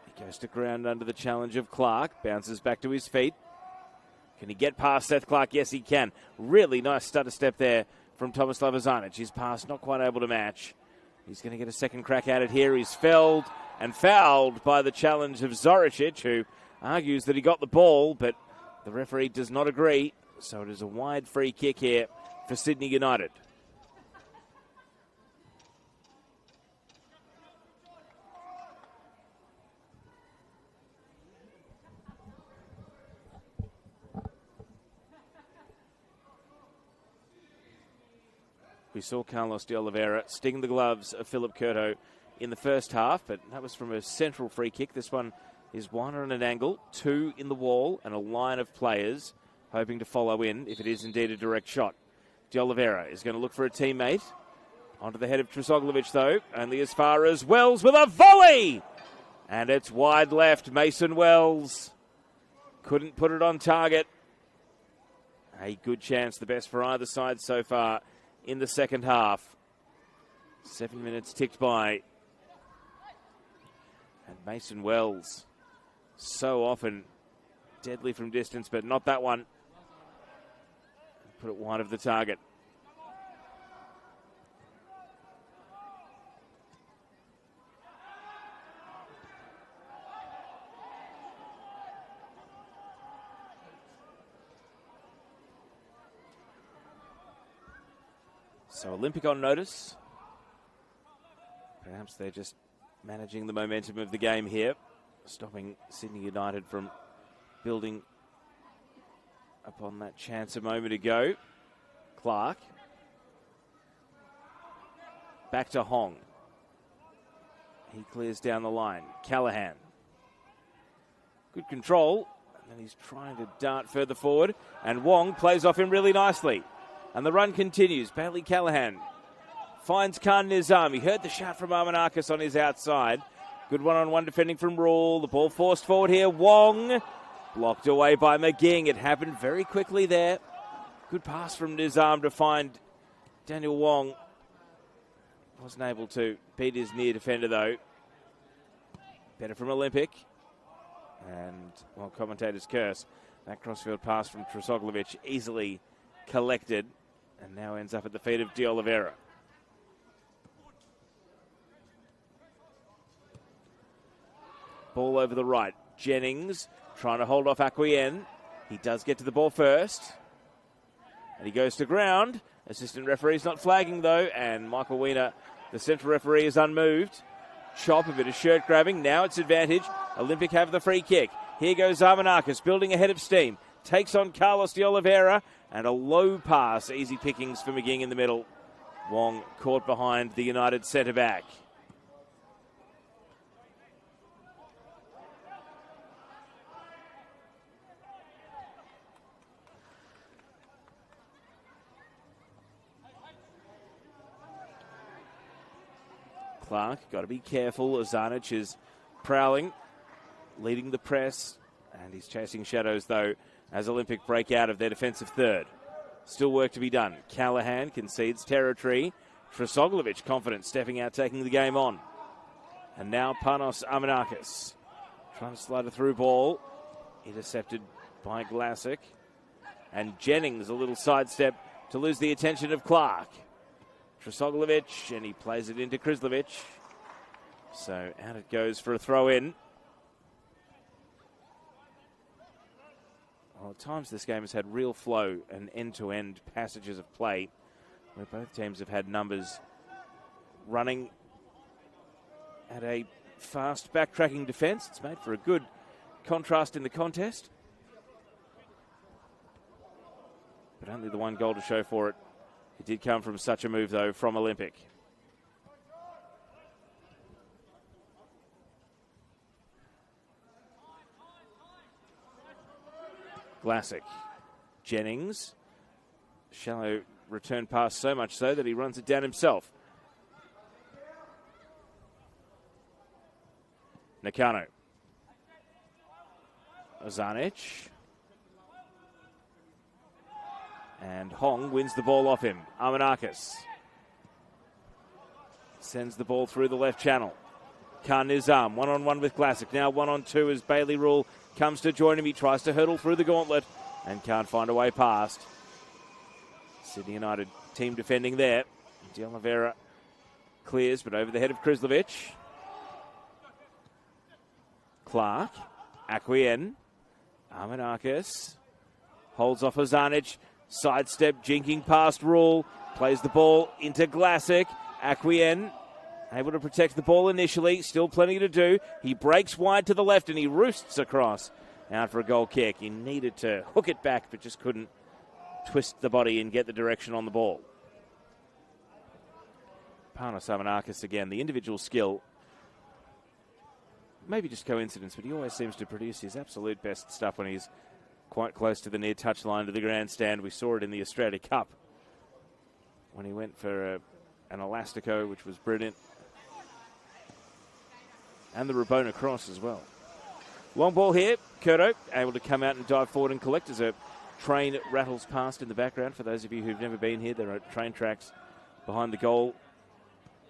He goes to ground under the challenge of Clark. Bounces back to his feet. Can he get past Seth Clark? Yes, he can. Really nice stutter step there from Tomislav Ozanic. His pass not quite able to match. He's going to get a second crack at it here. He's felled and fouled by the challenge of Zoricic, who argues that he got the ball, but the referee does not agree. So it is a wide free kick here for Sydney United. We saw Carlos de Oliveira sting the gloves of Philip Curto in the first half, but that was from a central free kick. This one is one on an angle, two in the wall, and a line of players hoping to follow in if it is indeed a direct shot. De Oliveira is going to look for a teammate. Onto the head of Trisoglovic, though, only as far as Wells with a volley! And it's wide left. Mason Wells couldn't put it on target. A good chance, the best for either side so far in the second half. 7 minutes ticked by. And Mason Wells, so often deadly from distance, but not that one. Put it wide of the target. So Olympic on notice. Perhaps they're just managing the momentum of the game here, stopping Sydney United from building upon that chance a moment ago. Clark. Back to Hong. He clears down the line. Callahan. Good control. And then he's trying to dart further forward. And Wong plays off him really nicely. And the run continues. Bailey Callahan finds Khan Nizam. He heard the shot from Armanakis on his outside. Good one-on-one defending from Rule. The ball forced forward here. Wong blocked away by McGing. It happened very quickly there. Good pass from Nizam to find Daniel Wong. Wasn't able to beat his near defender, though. Better from Olympic. And, well, commentators curse. That crossfield pass from Trisoglovic easily collected. And now ends up at the feet of De Oliveira. Ball over the right. Jennings trying to hold off Acquien. He does get to the ball first. And he goes to ground. Assistant referee's not flagging, though, and Michael Weiner, the central referee, is unmoved. Chop, a bit of shirt grabbing. Now it's advantage. Olympic have the free kick. Here goes Armanakis, building ahead of steam. Takes on Carlos de Oliveira, and a low pass. Easy pickings for McGing in the middle. Wong caught behind the United centre-back. Clark, got to be careful. Ozanic is prowling, leading the press, and he's chasing shadows, though, as Olympic break out of their defensive third. Still work to be done. Callahan concedes territory. Tresoglovic confident, stepping out, taking the game on. And now Panos Armanakis trying to slide a through ball. Intercepted by Glasic. And Jennings, a little sidestep to lose the attention of Clark. Tresoglovic, and he plays it into Krislovic. So out it goes for a throw-in. Well, at times this game has had real flow and end-to-end passages of play where both teams have had numbers running at a fast backtracking defence. It's made for a good contrast in the contest. But only the one goal to show for it. It did come from such a move, though, from Olympic. Glasic. Jennings. Shallow return pass, so much so that he runs it down himself. Nakano. Ozanic. And Hong wins the ball off him. Armanakis sends the ball through the left channel. Khan Nizam, one-on-one with Glasic. Now one-on-two as Bailey Rule comes to join him. He tries to hurdle through the gauntlet and can't find a way past. Sydney United team defending there. De Oliveira clears, but over the head of Krislovic. Clark. Acquien. Armanakis holds off Ozanic. Sidestep, jinking past Rule. Plays the ball into Glasic. Acquien able to protect the ball initially. Still plenty to do. He breaks wide to the left and he roosts across. Out for a goal kick. He needed to hook it back but just couldn't twist the body and get the direction on the ball. Panos Armanakis again. The individual skill. Maybe just coincidence, but he always seems to produce his absolute best stuff when he's quite close to the near touchline to the grandstand. We saw it in the Australia Cup when he went for an elastico, which was brilliant. And the Rabona cross as well. Long ball here. Curto able to come out and dive forward and collect as a train rattles past in the background. For those of you who've never been here, there are train tracks behind the goal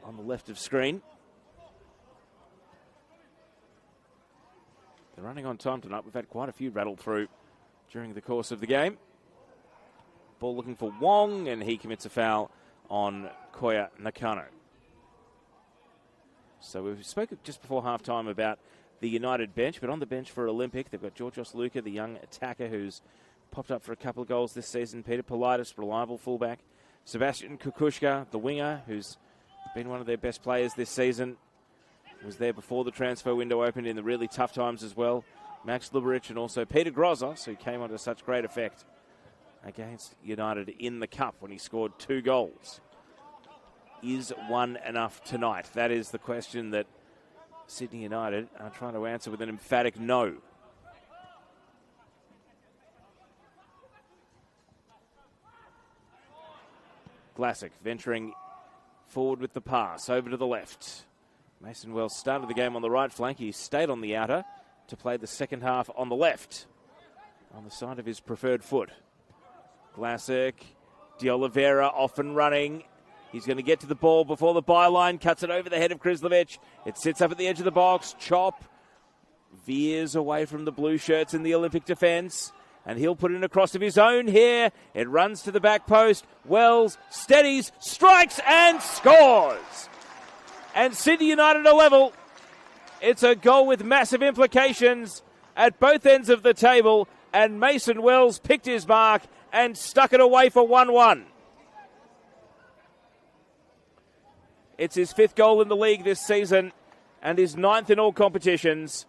on the left of screen. They're running on time tonight. We've had quite a few rattle through during the course of the game. Ball looking for Wong, and he commits a foul on Koya Nakano. So we've spoken just before halftime about the United bench, but on the bench for Olympic, they've got Georgios Luka, the young attacker who's popped up for a couple of goals this season. Peter Politis, reliable fullback. Sebastian Kukushka, the winger, who's been one of their best players this season. Was there before the transfer window opened in the really tough times as well. Max Luberich and also Peter Grozos, who came onto such great effect against United in the Cup when he scored 2 goals. Is one enough tonight? That is the question that Sydney United are trying to answer with an emphatic no. Glasic venturing forward with the pass over to the left. Mason Wells started the game on the right flank. He stayed on the outer to play the second half on the left, on the side of his preferred foot. Glasic, De Oliveira off and running. He's going to get to the ball before the byline, cuts it over the head of Krislovic. It sits up at the edge of the box. Chop veers away from the blue shirts in the Olympic defence, and he'll put in a cross of his own here. It runs to the back post. Wells steadies, strikes and scores. And Sydney United are level. It's a goal with massive implications at both ends of the table, and Mason Wells picked his mark and stuck it away for 1-1. It's his 5th goal in the league this season and his 9th in all competitions.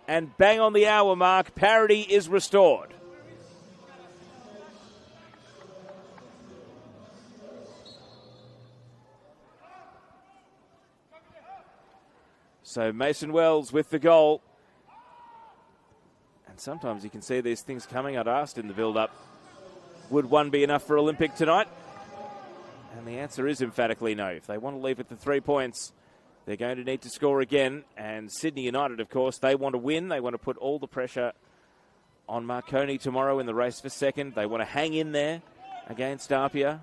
And bang on the hour mark, parity is restored. So Mason Wells with the goal. And sometimes you can see these things coming. I'd asked in the build-up, would one be enough for Olympic tonight? And the answer is emphatically no. If they want to leave it to 3 points, they're going to need to score again. And Sydney United, of course, they want to win. They want to put all the pressure on Marconi tomorrow in the race for second. They want to hang in there against Apia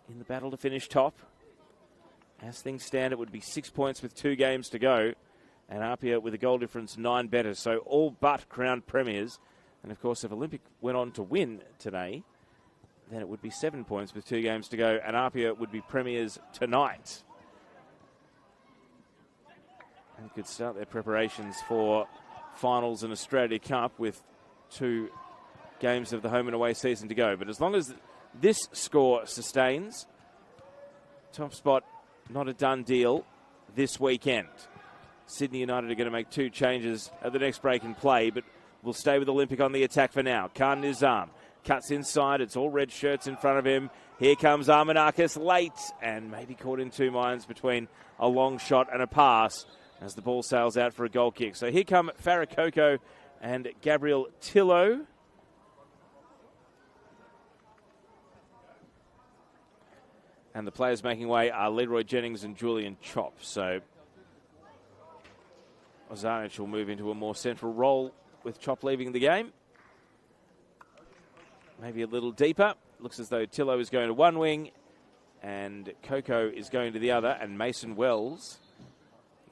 in the battle to finish top. As things stand, it would be 6 points with 2 games to go. And Apia with a goal difference 9 better. So all but crowned premiers. And of course, if Olympic went on to win today, then it would be 7 points with 2 games to go. And Apia would be premiers tonight. And could start their preparations for finals in Australia Cup with 2 games of the home and away season to go. But as long as this score sustains, top spot not a done deal this weekend. Sydney United are going to make 2 changes at the next break in play, but we'll stay with Olympic on the attack for now. Khan Nizam cuts inside. It's all red shirts in front of him. Here comes Armanakis late and maybe caught in 2 minds between a long shot and a pass as the ball sails out for a goal kick. So here come Farakoko and Gabriel Tillo. And the players making way are Leroy Jennings and Julian Chop. So Ozanic will move into a more central role with Chop leaving the game. Maybe a little deeper. Looks as though Tillo is going to one wing and Coco is going to the other. And Mason Wells,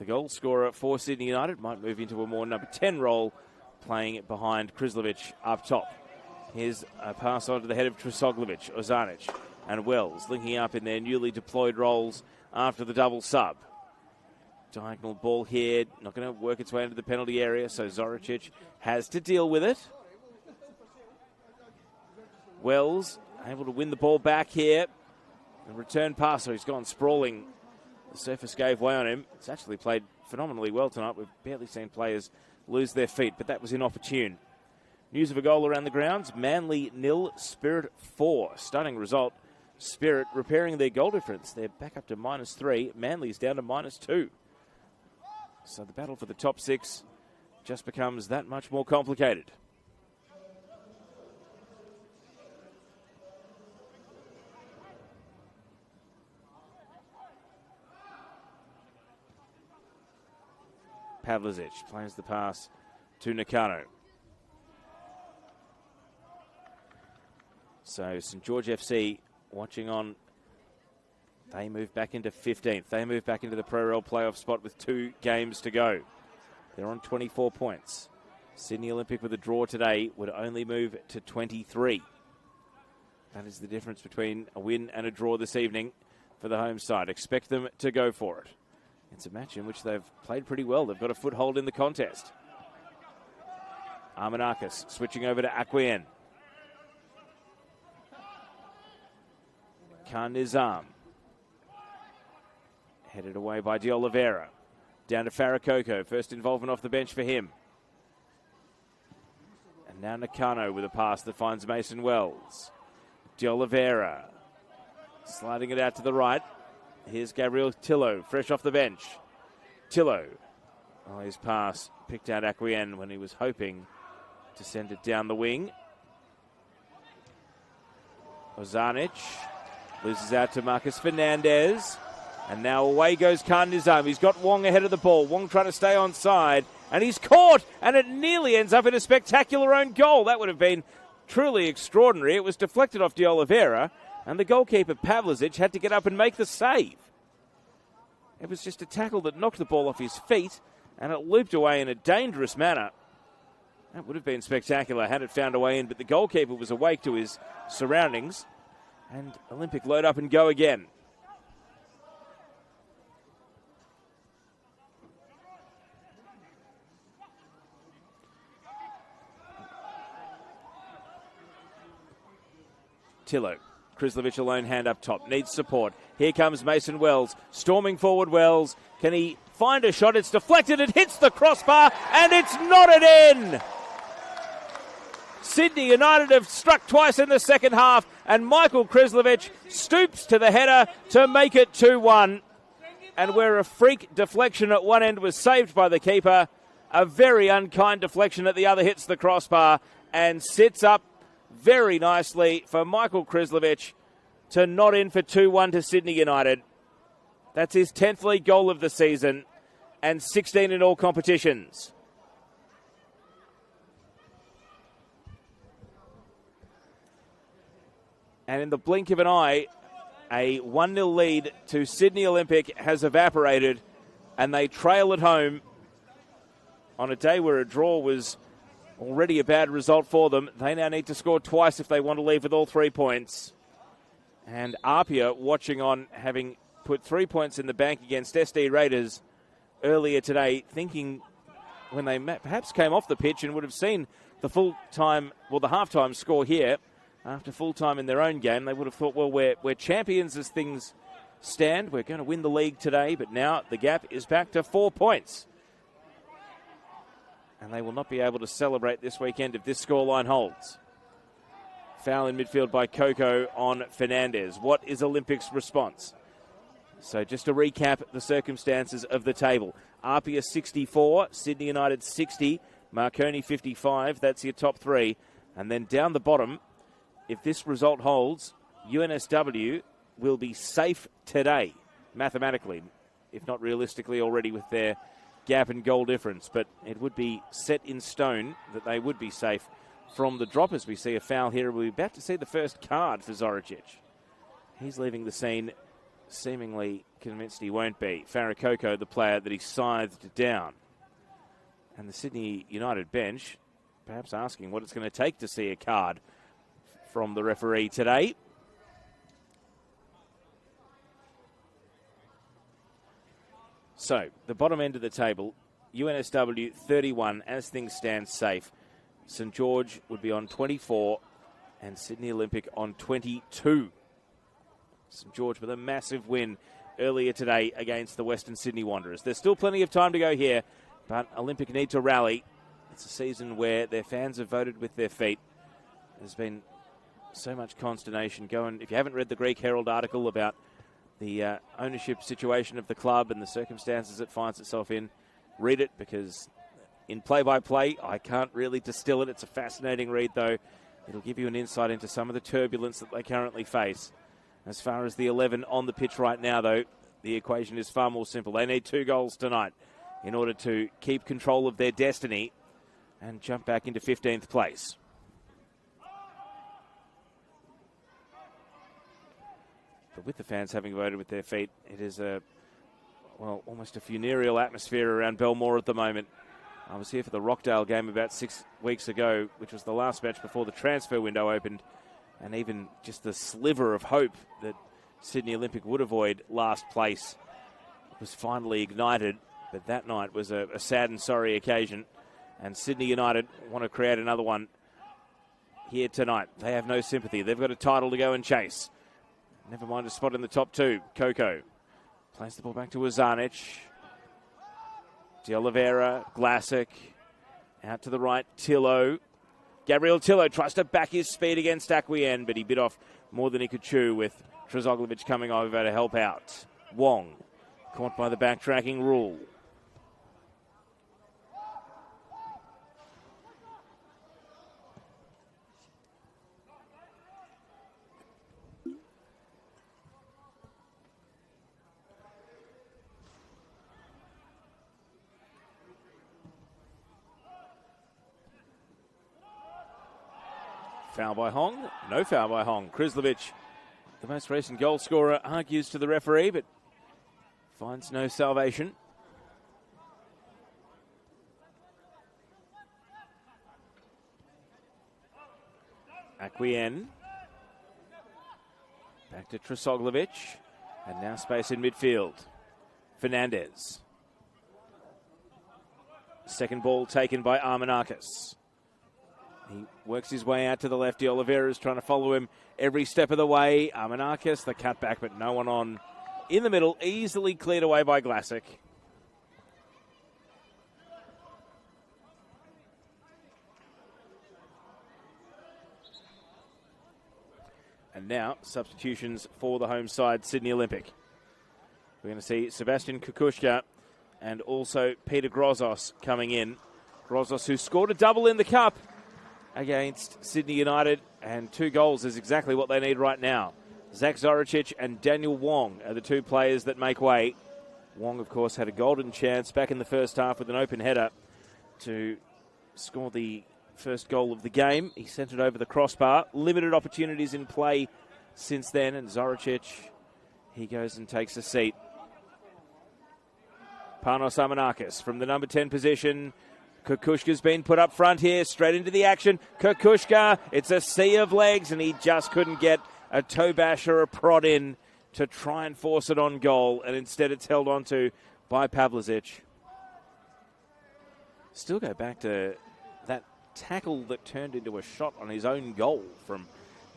the goal scorer for Sydney United, might move into a more number 10 role, playing it behind Krislovic up top. Here's a pass on to the head of Trisoglovic, Ozanic and Wells linking up in their newly deployed roles after the double sub. Diagonal ball here, not going to work its way into the penalty area, so Zoricic has to deal with it. Wells able to win the ball back here. The return pass, so he's gone sprawling. The surface gave way on him. It's actually played phenomenally well tonight. We've barely seen players lose their feet, but that was inopportune. News of a goal around the grounds. Manly 0, Spirit 4. Stunning result. Spirit repairing their goal difference. They're back up to -3. Manly's down to -2. So the battle for the top 6 just becomes that much more complicated. Pavlicic plays the pass to Nakano. So St George FC watching on. They move back into 15th. They move back into the Pro-Rel playoff spot with 2 games to go. They're on 24 points. Sydney Olympic with a draw today would only move to 23. That is the difference between a win and a draw this evening for the home side. Expect them to go for it. It's a match in which they've played pretty well. They've got a foothold in the contest. Armanakis switching over to Acquien. Khan Nizam. Headed away by De Oliveira. Down to Farakoko. First involvement off the bench for him. And now Nakano with a pass that finds Mason Wells. De Oliveira. Sliding it out to the right. Here's Gabriel Tillo, fresh off the bench. Tillo. Oh, his pass picked out Acquien when he was hoping to send it down the wing. Ozanic loses out to Marcus Fernandez. And now away goes Khan Nizam. He's got Wong ahead of the ball. Wong trying to stay on side. And he's caught. And it nearly ends up in a spectacular own goal. That would have been truly extraordinary. It was deflected off De Oliveira. And the goalkeeper, Pavlicic, had to get up and make the save. It was just a tackle that knocked the ball off his feet. And it looped away in a dangerous manner. That would have been spectacular had it found a way in. But the goalkeeper was awake to his surroundings. And Olympic load up and go again. Tillo Krislovich alone, hand up top, needs support. Here comes Mason Wells, storming forward Wells. Can he find a shot? It's deflected, it hits the crossbar, and it's knotted in! Sydney United have struck twice in the second half, and Michael Krislovich stoops to the header to make it 2-1. And where a freak deflection at one end was saved by the keeper, a very unkind deflection at the other hits the crossbar and sits up very nicely for Michael Krislovich to knot in for 2-1 to Sydney United. That's his 10th league goal of the season and 16 in all competitions. And in the blink of an eye, a 1-0 lead to Sydney Olympic has evaporated, and they trail at home on a day where a draw was already a bad result for them. They now need to score twice if they want to leave with all 3 points. And Apia watching on, having put 3 points in the bank against SD Raiders earlier today, thinking when they perhaps came off the pitch and would have seen the the halftime score here, after full time in their own game, they would have thought, well, we're champions as things stand. We're going to win the league today, but now the gap is back to 4 points. And they will not be able to celebrate this weekend if this scoreline holds. Foul in midfield by Coco on Fernandez. What is Olympics' response? So just to recap the circumstances of the table. Apia 64, Sydney United 60, Marconi 55. That's your top three. And then down the bottom, if this result holds, UNSW will be safe today, mathematically, if not realistically already with their gap and goal difference. But it would be set in stone that they would be safe from the drop. As we see a foul here, we're about to see the first card for Zoricic. He's leaving the scene seemingly convinced he won't be. Farakoko, the player that he scythed down. And the Sydney United bench perhaps asking what it's going to take to see a card from the referee today. So, the bottom end of the table, UNSW 31, as things stand safe. St George would be on 24 and Sydney Olympic on 22. St George with a massive win earlier today against the Western Sydney Wanderers. There's still plenty of time to go here, but Olympic need to rally. It's a season where their fans have voted with their feet. There's been so much consternation. If you haven't read the Greek Herald article about the ownership situation of the club and the circumstances it finds itself in, read it, because in play-by-play, I can't really distill it. It's a fascinating read, though. It'll give you an insight into some of the turbulence that they currently face. As far as the 11 on the pitch right now, though, the equation is far more simple. They need 2 goals tonight in order to keep control of their destiny and jump back into 15th place. But with the fans having voted with their feet, it is almost a funereal atmosphere around Belmore at the moment. I was here for the Rockdale game about 6 weeks ago, which was the last match before the transfer window opened, and even just the sliver of hope that Sydney Olympic would avoid last place was finally ignited. But that night was a sad and sorry occasion, and Sydney United want to create another one here tonight. They have no sympathy. They've got a title to go and chase. Never mind a spot in the top 2. Coco plays the ball back to Azanic. De Oliveira, Glassick, out to the right, Tillo. Gabriel Tillo tries to back his speed against Acquien, but he bit off more than he could chew with Trezoglovic coming over to help out. Wong, caught by the backtracking Rule. Foul by Hong. No foul by Hong. Krislovich, the most recent goal scorer, argues to the referee, but finds no salvation. Acquien. Back to Trezoglovic. And now space in midfield. Fernandez. Second ball taken by Armanakis. He works his way out to the left. De Oliveira's trying to follow him every step of the way. Armanakis, the cutback, but no one on in the middle. Easily cleared away by Glassick. And now, substitutions for the home side, Sydney Olympic. We're going to see Sebastian Kukushka and also Peter Grozos coming in. Grozos, who scored a double in the Cup against Sydney United, and 2 goals is exactly what they need right now. Zach Zoricic and Daniel Wong are the 2 players that make way. Wong, of course, had a golden chance back in the first half with an open header to score the first goal of the game. He sent it over the crossbar. Limited opportunities in play since then, and Zoricic, he goes and takes a seat. Panos Armanakis from the number 10 position. Kukushka's been put up front here, straight into the action. Kukushka, it's a sea of legs, and he just couldn't get a toe bash or a prod in to try and force it on goal, and instead it's held onto by Pavlicic. Still go back to that tackle that turned into a shot on his own goal from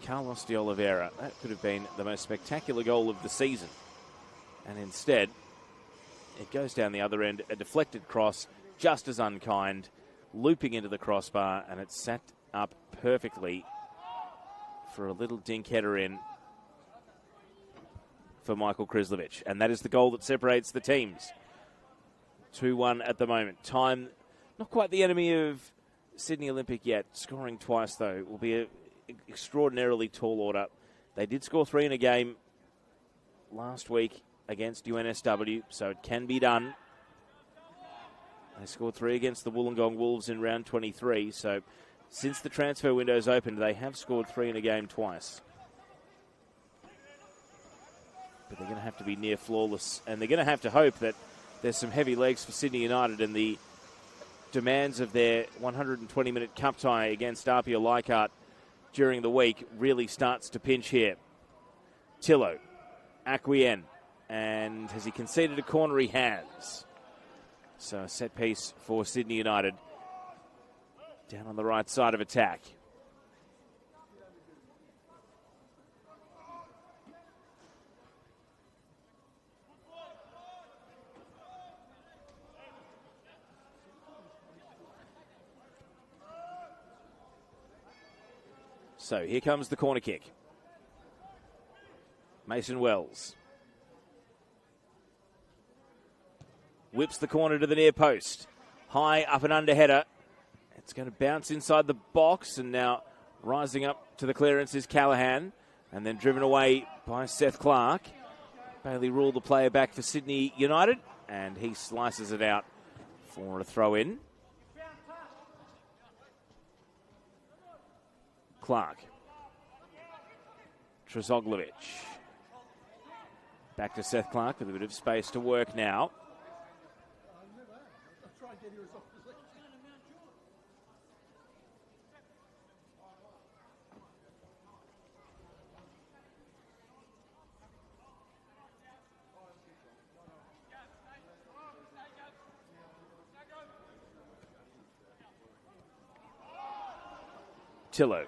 Carlos de Oliveira. That could have been the most spectacular goal of the season. And instead, it goes down the other end, a deflected cross, just as unkind, looping into the crossbar, and it's set up perfectly for a little dink header in for Michael Krislovic. And that is the goal that separates the teams. 2-1 at the moment. Time, not quite the enemy of Sydney Olympic yet. Scoring twice, though, will be an extraordinarily tall order. They did score 3 in a game last week against UNSW, so it can be done. They scored 3 against the Wollongong Wolves in round 23, so since the transfer window's opened, they have scored 3 in a game twice. But they're going to have to be near flawless, and they're going to have to hope that there's some heavy legs for Sydney United, and the demands of their 120-minute cup tie against Apia Leichhardt during the week really starts to pinch here. Tillo, Acquien, and has he conceded a corner? He has. So a set piece for Sydney United down on the right side of attack. So here comes the corner kick. Mason Wells whips the corner to the near post. High up and under header. It's going to bounce inside the box, and now rising up to the clearance is Callaghan, and then driven away by Seth Clark. Bailey Rule, the player back for Sydney United, and he slices it out for a throw-in. Clark. Trezoglovic. Back to Seth Clark with a bit of space to work now. Tillo.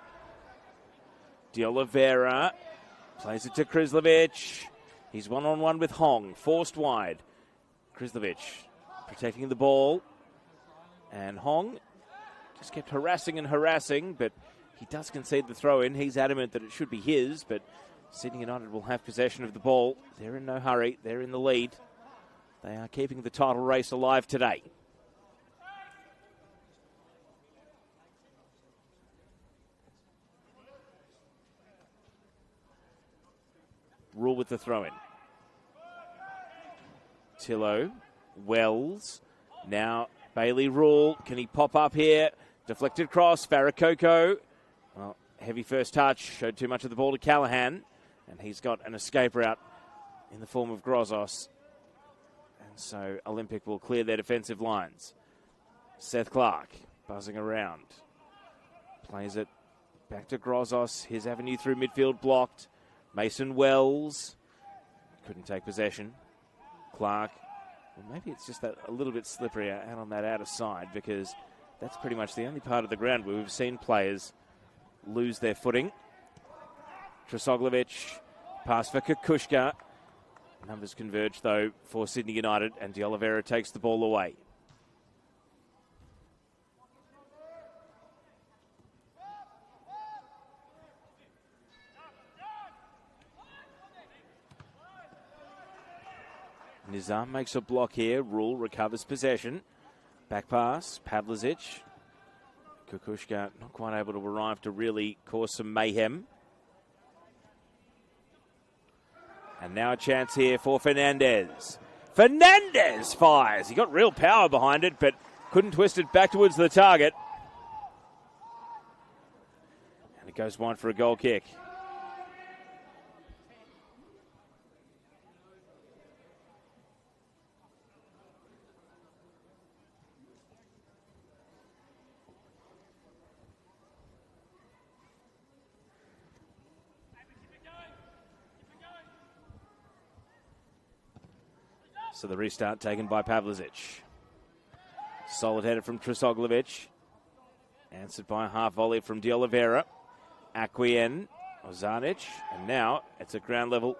De Oliveira plays it to Krislovic. He's one-on-one with Hong, forced wide. Krislovic protecting the ball. And Hong just kept harassing, but he does concede the throw-in. He's adamant that it should be his, but Sydney United will have possession of the ball. They're in no hurry. They're in the lead. They are keeping the title race alive today. Rule with the throw-in. Tillo, Wells, now Bailey Rule. Can he pop up here? Deflected cross, Farakoko. Well, heavy first touch, showed too much of the ball to Callaghan, and he's got an escape route in the form of Grozos. And so Olympic will clear their defensive lines. Seth Clark buzzing around. Plays it back to Grozos. His avenue through midfield blocked. Mason Wells couldn't take possession. Clark, well, maybe it's just that a little bit slippery out on that outer side, because That's pretty much the only part of the ground where we've seen players lose their footing. Trosoglovic, pass for Kukushka. Numbers converge, though, for Sydney United, and De Oliveira takes the ball away. Nizam makes a block here. Rule recovers possession. Back pass, Pavlicic. Kukushka not quite able to arrive to really cause some mayhem. And now a chance here for Fernandez. Fernandez fires. He got real power behind it, but couldn't twist it back towards the target. And it goes wide for a goal kick. So the restart taken by Pavlicic. Solid header from Trosoglovic. Answered by a half volley from De Oliveira. Aquien, Ozanic, and now it's at ground level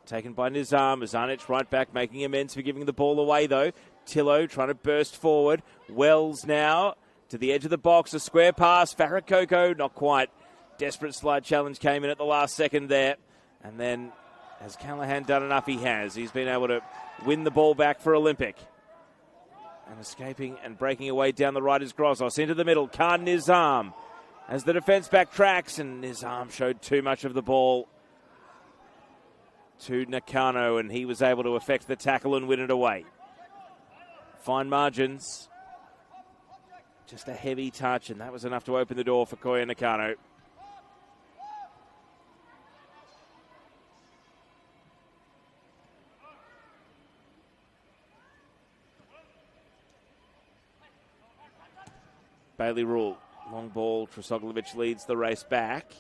taken by Nizam. Ozanic right back making amends for giving the ball away though. Tillo trying to burst forward. Wells now to the edge of the box. A square pass. Farrakoko not quite. Desperate slide challenge came in at the last second there. And then has Callahan done enough? He has. He's been able to win the ball back for Olympic. And escaping and breaking away down the right is Grozos. Into the middle, Khan Nizam. As the defence backtracks, and Nizam showed too much of the ball to Nakano, and he was able to effect the tackle and win it away. Fine margins. Just a heavy touch, and that was enough to open the door for Koya Nakano. Bailey Rule, long ball, Trosoglovic leads the race back.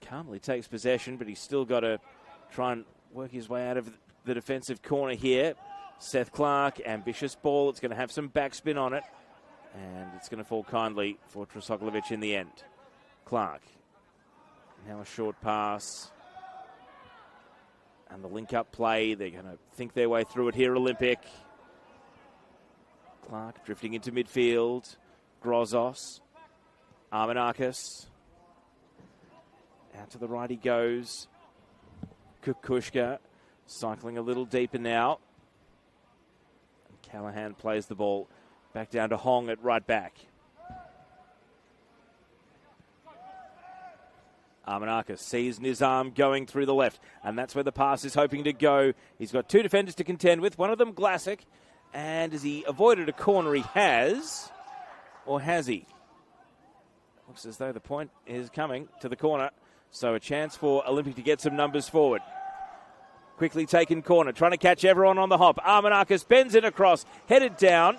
Calmly takes possession, but he's still got to try and work his way out of the defensive corner here. Seth Clark, ambitious ball, it's going to have some backspin on it, and it's going to fall kindly for Trosoglovic in the end. Clark, now a short pass, and the link-up play, they're going to think their way through it here, Olympic. Clark drifting into midfield. Grozos. Armanakis. Out to the right he goes. Kukushka cycling a little deeper now. And Callahan plays the ball back down to Hong at right back. Armanakis sees Nizam going through the left, and that's where the pass is hoping to go. He's got two defenders to contend with, one of them Glassick. And has he avoided a corner? He has. Or has he? Looks as though the point is coming to the corner. So a chance for Olympic to get some numbers forward. Quickly taken corner. Trying to catch everyone on the hop. Armanakis bends it across. Headed down.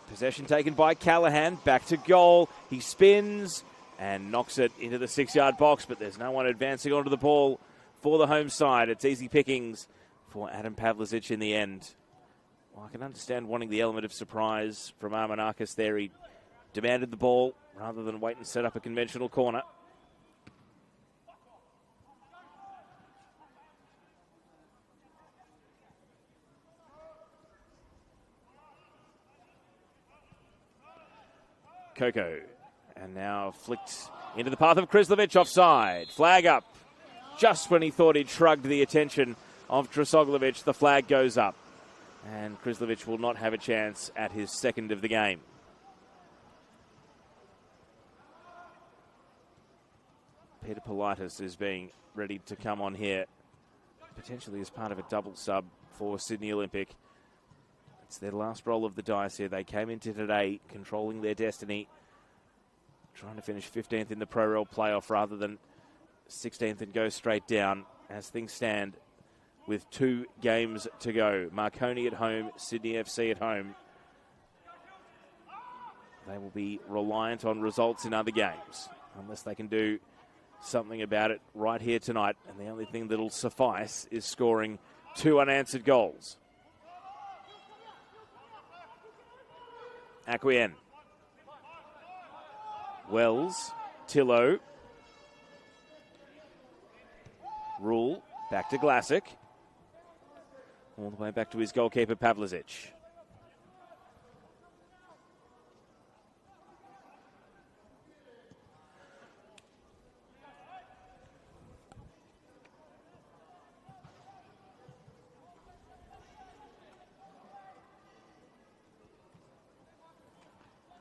Possession taken by Callahan. Back to goal. He spins and knocks it into the 6-yard box. But there's no one advancing onto the ball for the home side. It's easy pickings for Adam Pavlicic in the end. Well, I can understand wanting the element of surprise from Armanakis there. He demanded the ball rather than wait and set up a conventional corner. Coco, and now flicked into the path of Krislovic, offside. Flag up. Just when he thought he'd shrugged the attention of Trosoglovic, the flag goes up. And Krislovic will not have a chance at his second of the game. Peter Politis is being ready to come on here, potentially as part of a double sub for Sydney Olympic. It's their last roll of the dice here. They came into today controlling their destiny, trying to finish 15th in the Pro Rel playoff rather than 16th and go straight down. As things stand, with 2 games to go. Marconi at home, Sydney FC at home. They will be reliant on results in other games, unless they can do something about it right here tonight. And the only thing that'll suffice is scoring 2 unanswered goals. Acquien. Wells. Tillo. Rule. Back to Glassick. All the way back to his goalkeeper, Pavlicic.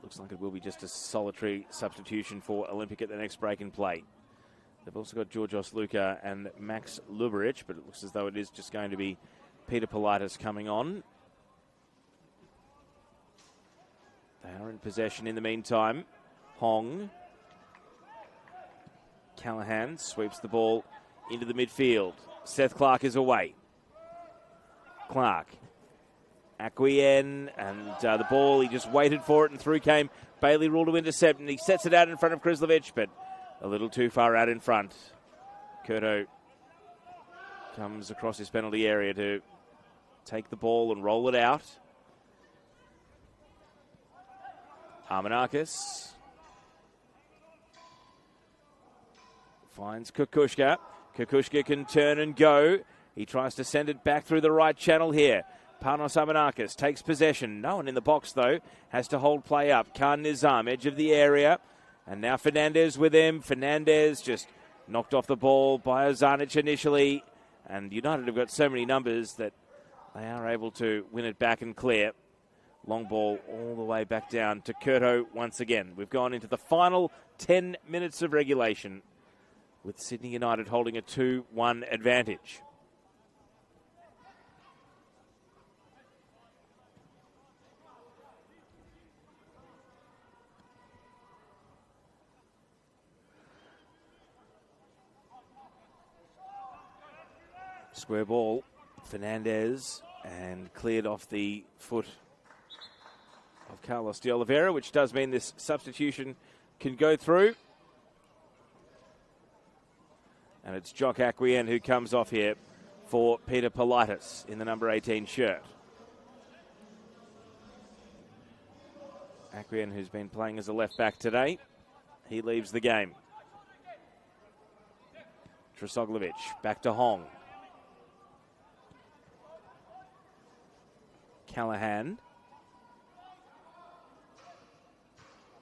Looks like it will be just a solitary substitution for Olympic at the next break in play. They've also got Georgios Luka and Max Luberic, but it looks as though it is just going to be Peter Politis coming on. They are in possession in the meantime. Hong. Callahan sweeps the ball into the midfield. Seth Clark is away. Clark. Acquien, and the ball, he just waited for it, and through came Bailey Rule to intercept, and he sets it out in front of Krislovic, but a little too far out in front. Curto comes across his penalty area to take the ball and roll it out. Armanakis finds Kukushka. Kukushka can turn and go. He tries to send it back through the right channel here. Panos Armanakis takes possession. No one in the box, though. Has to hold play up. Khan Nizam, edge of the area. And now Fernandez with him. Fernandez just knocked off the ball by Ozanic initially. And United have got so many numbers that they are able to win it back and clear. Long ball all the way back down to Curto once again. We've gone into the final 10 minutes of regulation with Sydney United holding a 2-1 advantage. Square ball, Fernandez, and cleared off the foot of Carlos de Oliveira, which does mean this substitution can go through. And it's Jock Acquien who comes off here for Peter Politis in the number 18 shirt. Acquien, who's been playing as a left back today, he leaves the game. Trsoglovic back to Hong. Callahan.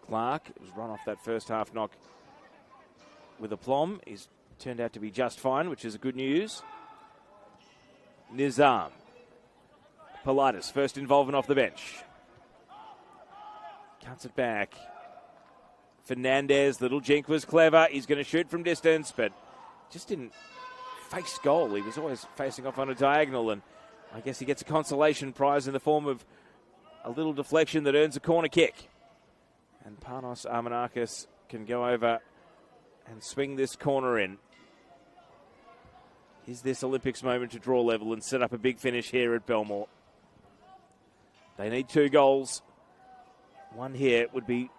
Clark was run off that first half knock with aplomb. He's turned out to be just fine, which is good news. Nizam. Politis, first involvement off the bench. Cuts it back. Fernandez, little jink was clever. He's going to shoot from distance, but just didn't face goal. He was always facing off on a diagonal, and I guess he gets a consolation prize in the form of a little deflection that earns a corner kick. And Panos Armanakis can go over and swing this corner in. Is this Olympics moment to draw level and set up a big finish here at Belmore? They need 2 goals. One here would be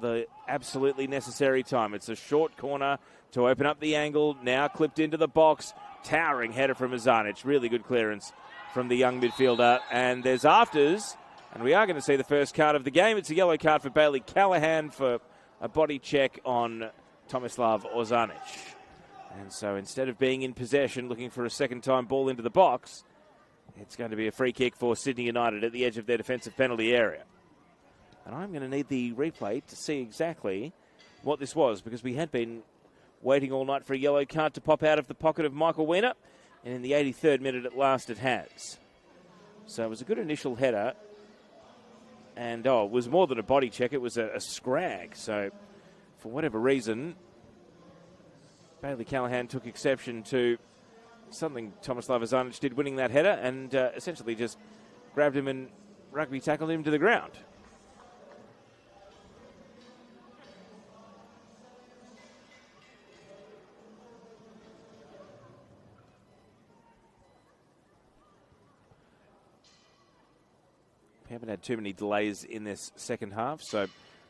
the absolutely necessary time. It's a short corner to open up the angle. Now clipped into the box. Towering header from Ozanic. Really good clearance from the young midfielder. And there's afters. And we are going to see the first card of the game. It's a yellow card for Bailey Callahan for a body check on Tomislav Ozanic. And so instead of being in possession, looking for a second-time ball into the box, it's going to be a free kick for Sydney United at the edge of their defensive penalty area. And I'm going to need the replay to see exactly what this was, because we had been waiting all night for a yellow card to pop out of the pocket of Michael Weiner. And in the 83rd minute at last, it has. So it was a good initial header. And, it was more than a body check. It was a scrag. So, for whatever reason, Bailey Callahan took exception to something Tomislav Ozanic did, winning that header, and essentially just grabbed him and rugby tackled him to the ground. We haven't had too many delays in this second half, so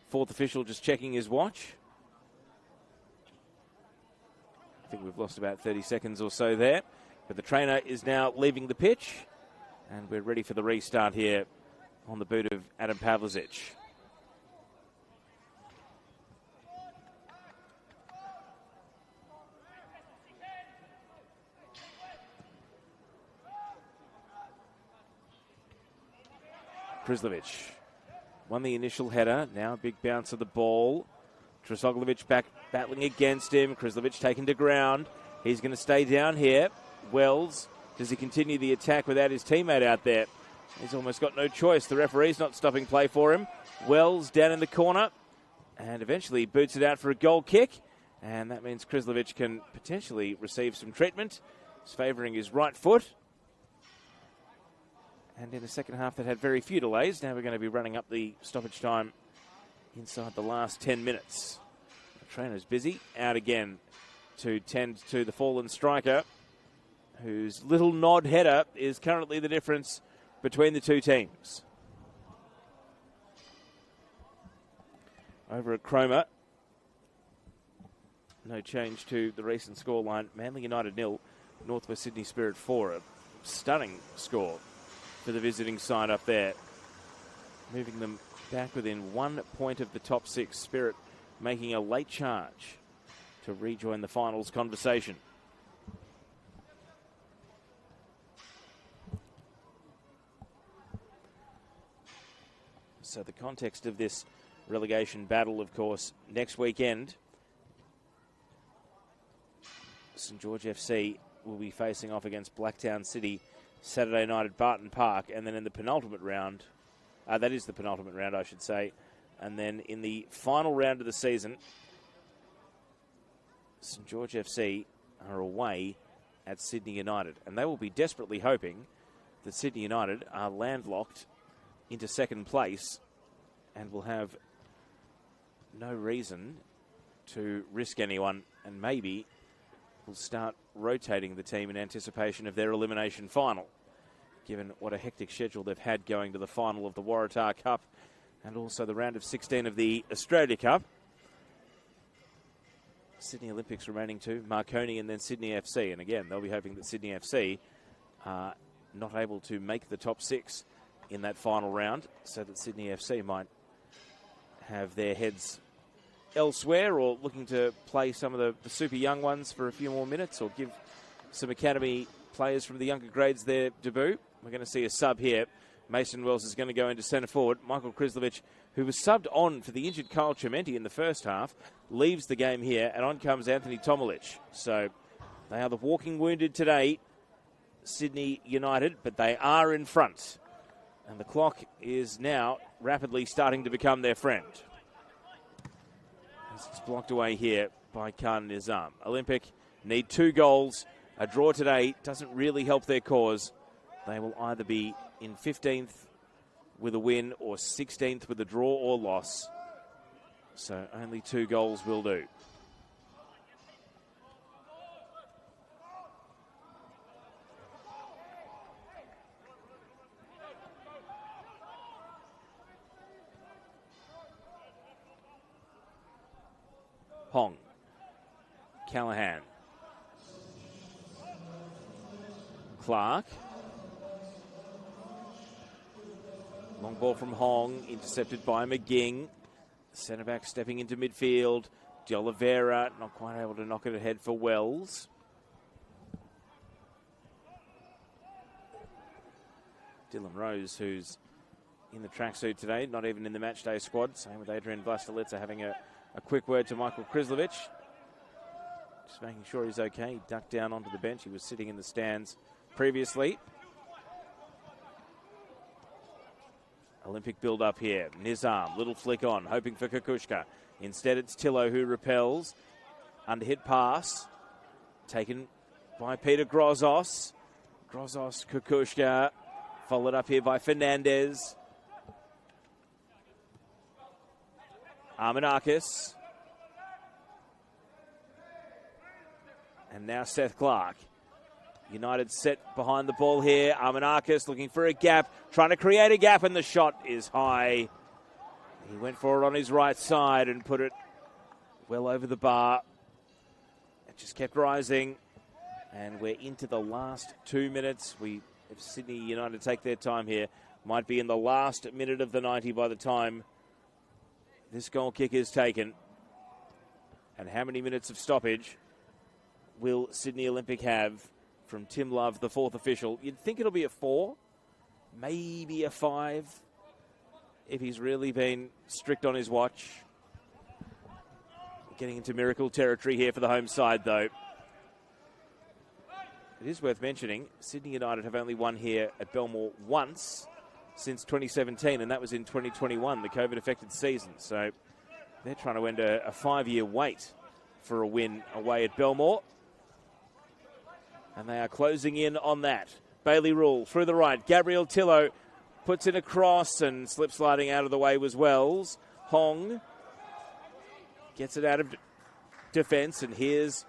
fourth official just checking his watch. I think we've lost about 30 seconds or so there, but the trainer is now leaving the pitch, and we're ready for the restart here on the boot of Adam Pavlicic. Krislovic won the initial header. Now a big bounce of the ball. Trosoglovic back battling against him. Krislovic taken to ground. He's going to stay down here. Wells, does he continue the attack without his teammate out there? He's almost got no choice. The referee's not stopping play for him. Wells down in the corner and eventually boots it out for a goal kick. And that means Krislovic can potentially receive some treatment. He's favouring his right foot. And in the second half that had very few delays, now we're going to be running up the stoppage time inside the last 10 minutes. The trainer's busy. Out again to tend to the fallen striker, whose little nod header is currently the difference between the two teams. Over at Cromer, no change to the recent scoreline. Manly United 0, Northwest Sydney Spirit 4. A stunning score for the visiting side up there, moving them back within 1 point of the top 6. Spirit making a late charge to rejoin the finals conversation. So the context of this relegation battle, of course, next weekend, St George FC will be facing off against Blacktown City Saturday night at Barton Park, and then in the penultimate round, that is the penultimate round, I should say, and then in the final round of the season, St George FC are away at Sydney United, and they will be desperately hoping that Sydney United are landlocked into second place and will have no reason to risk anyone, and maybe will start rotating the team in anticipation of their elimination final, given what a hectic schedule they've had going to the final of the Waratah Cup and also the round of 16 of the Australia Cup. Sydney Olympics remaining to Marconi and then Sydney FC, and again they'll be hoping that Sydney FC are not able to make the top 6 in that final round, so that Sydney FC might have their heads elsewhere, or looking to play some of the super young ones for a few more minutes, or give some academy players from the younger grades their debut. We're going to see a sub here. Mason Wells is going to go into centre forward. Michael Krislovic, who was subbed on for the injured Kyle Chimenti in the first half, leaves the game here, and on comes Anthony Tomolich. So they are the walking wounded today, Sydney United, but they are in front. And the clock is now rapidly starting to become their friend. It's blocked away here by Khan Nizam. Olympic need 2 goals. A draw today doesn't really help their cause. They will either be in 15th with a win or 16th with a draw or loss. So only 2 goals will do. Hong. Callahan. Clark. Long ball from Hong, intercepted by McGing. Centre back stepping into midfield. De Oliveira not quite able to knock it ahead for Wells. Dylan Rose, who's in the tracksuit today, not even in the matchday squad. Same with Adrian Vlastelica, having a quick word to Michael Krislovic. Just making sure he's okay. He ducked down onto the bench. He was sitting in the stands previously. Olympic build up here. Nizam, little flick on, hoping for Kukushka. Instead, it's Tillo who repels. Underhit pass. Taken by Peter Grozos. Grozos, Kukushka. Followed up here by Fernandez. Armanakis. And now Seth Clark. United set behind the ball here. Armanakis looking for a gap, trying to create a gap, and the shot is high. He went for it on his right side and put it well over the bar. It just kept rising. And we're into the last 2 minutes. If Sydney United take their time here, Might be in the last minute of the 90 by the time this goal kick is taken. And how many minutes of stoppage will Sydney Olympic have from Tim Love, the fourth official? You'd think it'll be a 4, maybe a 5, if he's really been strict on his watch. Getting into miracle territory here for the home side, though. It is worth mentioning, Sydney United have only won here at Belmore once since 2017, and that was in 2021, the COVID-affected season. So they're trying to end a 5-year wait for a win away at Belmore. And they are closing in on that. Bailey Rule through the right. Gabriel Tillo puts in a cross and slip sliding out of the way was Wells. Hong gets it out of defence, and here's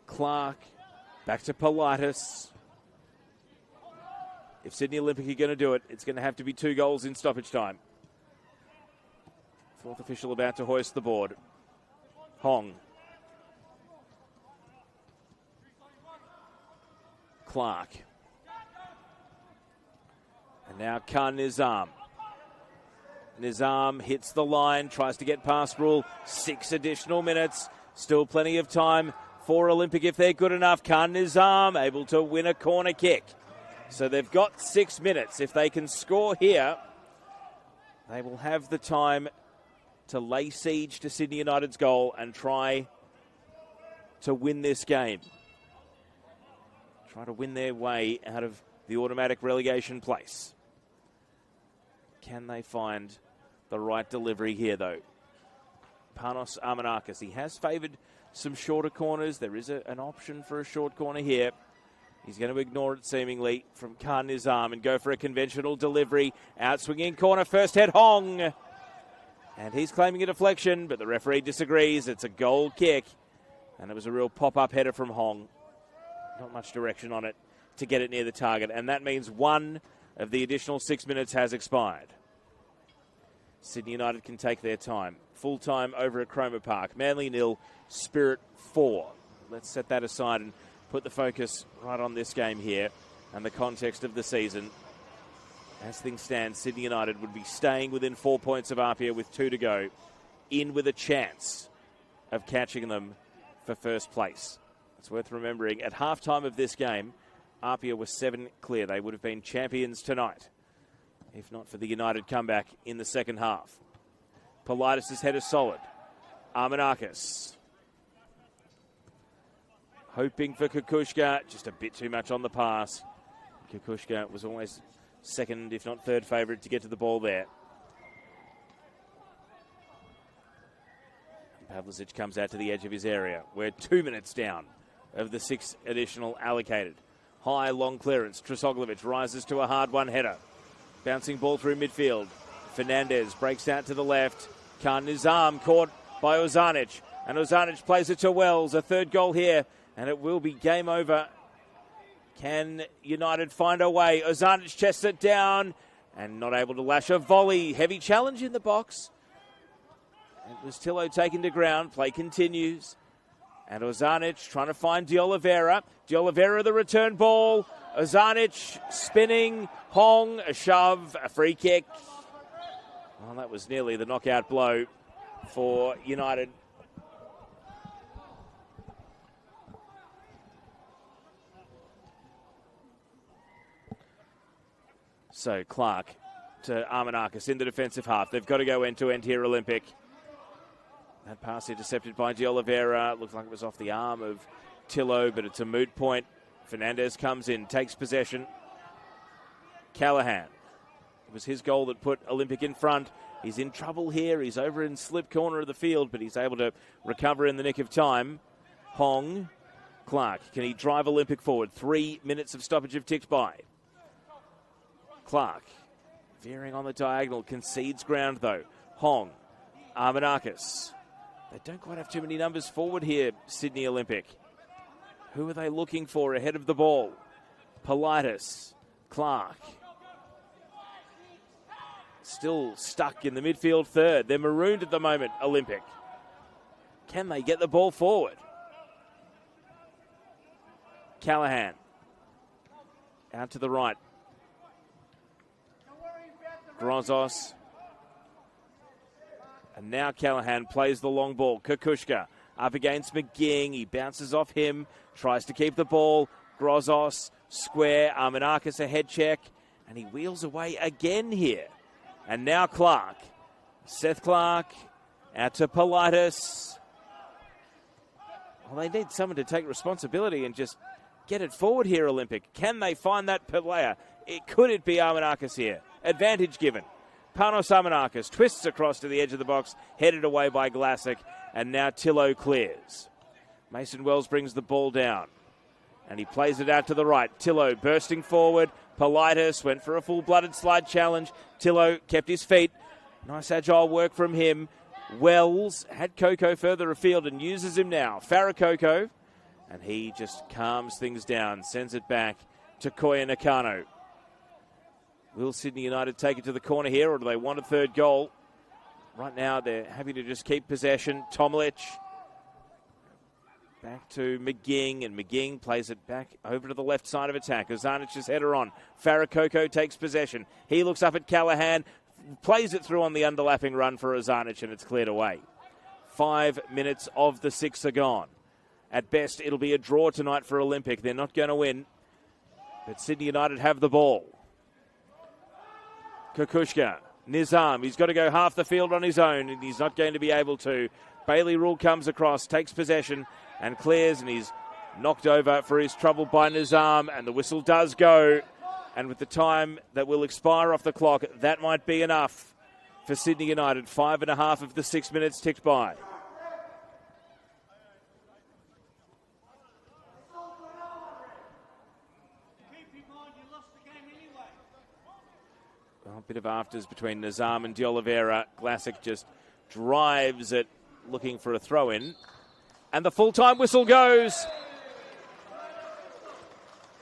Clark back to Politis. If Sydney Olympic are going to do it, it's going to have to be 2 goals in stoppage time. Fourth official about to hoist the board. Hong. Clark. And now Khan Nizam. Nizam hits the line, tries to get past Rule. 6 additional minutes. Still plenty of time for Olympic if they're good enough. Khan Nizam able to win a corner kick. So they've got 6 minutes. If they can score here, they will have the time to lay siege to Sydney United's goal and try to win this game. Try to win their way out of the automatic relegation place. Can they find the right delivery here, though? Panos Armanakis, he has favoured some shorter corners. There is an option for a short corner here. He's going to ignore it seemingly from Khan Nizam and go for a conventional delivery. Out swinging corner, first head Hong. And he's claiming a deflection, but the referee disagrees. It's a goal kick. And it was a real pop-up header from Hong. Not much direction on it to get it near the target. And that means 1 of the additional 6 minutes has expired. Sydney United can take their time. Full time over at Cromer Park. Manly 0, Spirit 4. Let's set that aside and put the focus right on this game here and the context of the season. As things stand, Sydney United would be staying within 4 points of Apia with 2 to go, in with a chance of catching them for first place. It's worth remembering, at halftime of this game, Apia was 7 clear. They would have been champions tonight, if not for the United comeback in the second half. Politis' head is solid. Armanakis hoping for Kukushka, just a bit too much on the pass. Kukushka was always second, if not third favourite to get to the ball there. Pavlicic comes out to the edge of his area. We're 2 minutes down of the 6 additional allocated. High, long clearance. Trisoglovic rises to a hard one header. Bouncing ball through midfield. Fernandez breaks out to the left. Khan Nizam caught by Ozanic. And Ozanic plays it to Wells. A third goal here. And it will be game over. Can United find a way? Ozanic chests it down. And not able to lash a volley. Heavy challenge in the box. It was Tillo taken to ground. Play continues. And Ozanic trying to find De Oliveira. De Oliveira the return ball. Ozanic spinning. Hong, a shove, a free kick. Well, that was nearly the knockout blow for United. So Clark to Armanakis in the defensive half. They've got to go end-to-end here, Olympic. That pass intercepted by De Oliveira. Looked like it was off the arm of Tillo, but it's a moot point. Fernandez comes in, takes possession. Callahan. It was his goal that put Olympic in front. He's in trouble here. He's over in slip corner of the field, but he's able to recover in the nick of time. Hong. Clark. Can he drive Olympic forward? 3 minutes of stoppage have ticked by. Clark. Veering on the diagonal. Concedes ground, though. Hong. Armanakis. They don't quite have too many numbers forward here, Sydney Olympic. Who are they looking for ahead of the ball? Politis. Clark. Still stuck in the midfield third. They're marooned at the moment, Olympic. Can they get the ball forward? Callahan. Out to the right. Grozos. And now Callahan plays the long ball. Kukushka up against McGing. He bounces off him, tries to keep the ball. Grozos, square, Armenakis a head check, and he wheels away again here. And now Clark. Seth Clark out to Politis. Well, they need someone to take responsibility and just get it forward here, Olympic. Can they find that player? Could it be Armenakis here? Advantage given. Panos Armenakis twists across to the edge of the box, headed away by Glassick, and now Tillo clears. Mason Wells brings the ball down, and he plays it out to the right. Tillo bursting forward. Politis went for a full-blooded slide challenge. Tillo kept his feet. Nice agile work from him. Wells had Coco further afield and uses him now. Farah and he just calms things down, sends it back to Koya Nakano. Will Sydney United take it to the corner here, or do they want a third goal? Right now, they're happy to just keep possession. Tomlich back to McGing, and McGing plays it back over to the left side of attack. Ozanic's header on. Farah takes possession. He looks up at Callahan, plays it through on the underlapping run for Ozanic, and it's cleared away. 5 minutes of the 6 are gone. At best, it'll be a draw tonight for Olympic. They're not going to win, but Sydney United have the ball. Kukushka, Nizam, he's got to go half the field on his own, and he's not going to be able to. Bailey Rule comes across, takes possession, and clears, and he's knocked over for his trouble by Nizam, and the whistle does go. And with the time that will expire off the clock, that might be enough for Sydney United. 5.5 of the 6 minutes ticked by. Well, a bit of afters between Nizam and De Oliveira. Glassick just drives it, looking for a throw-in. And the full-time whistle goes.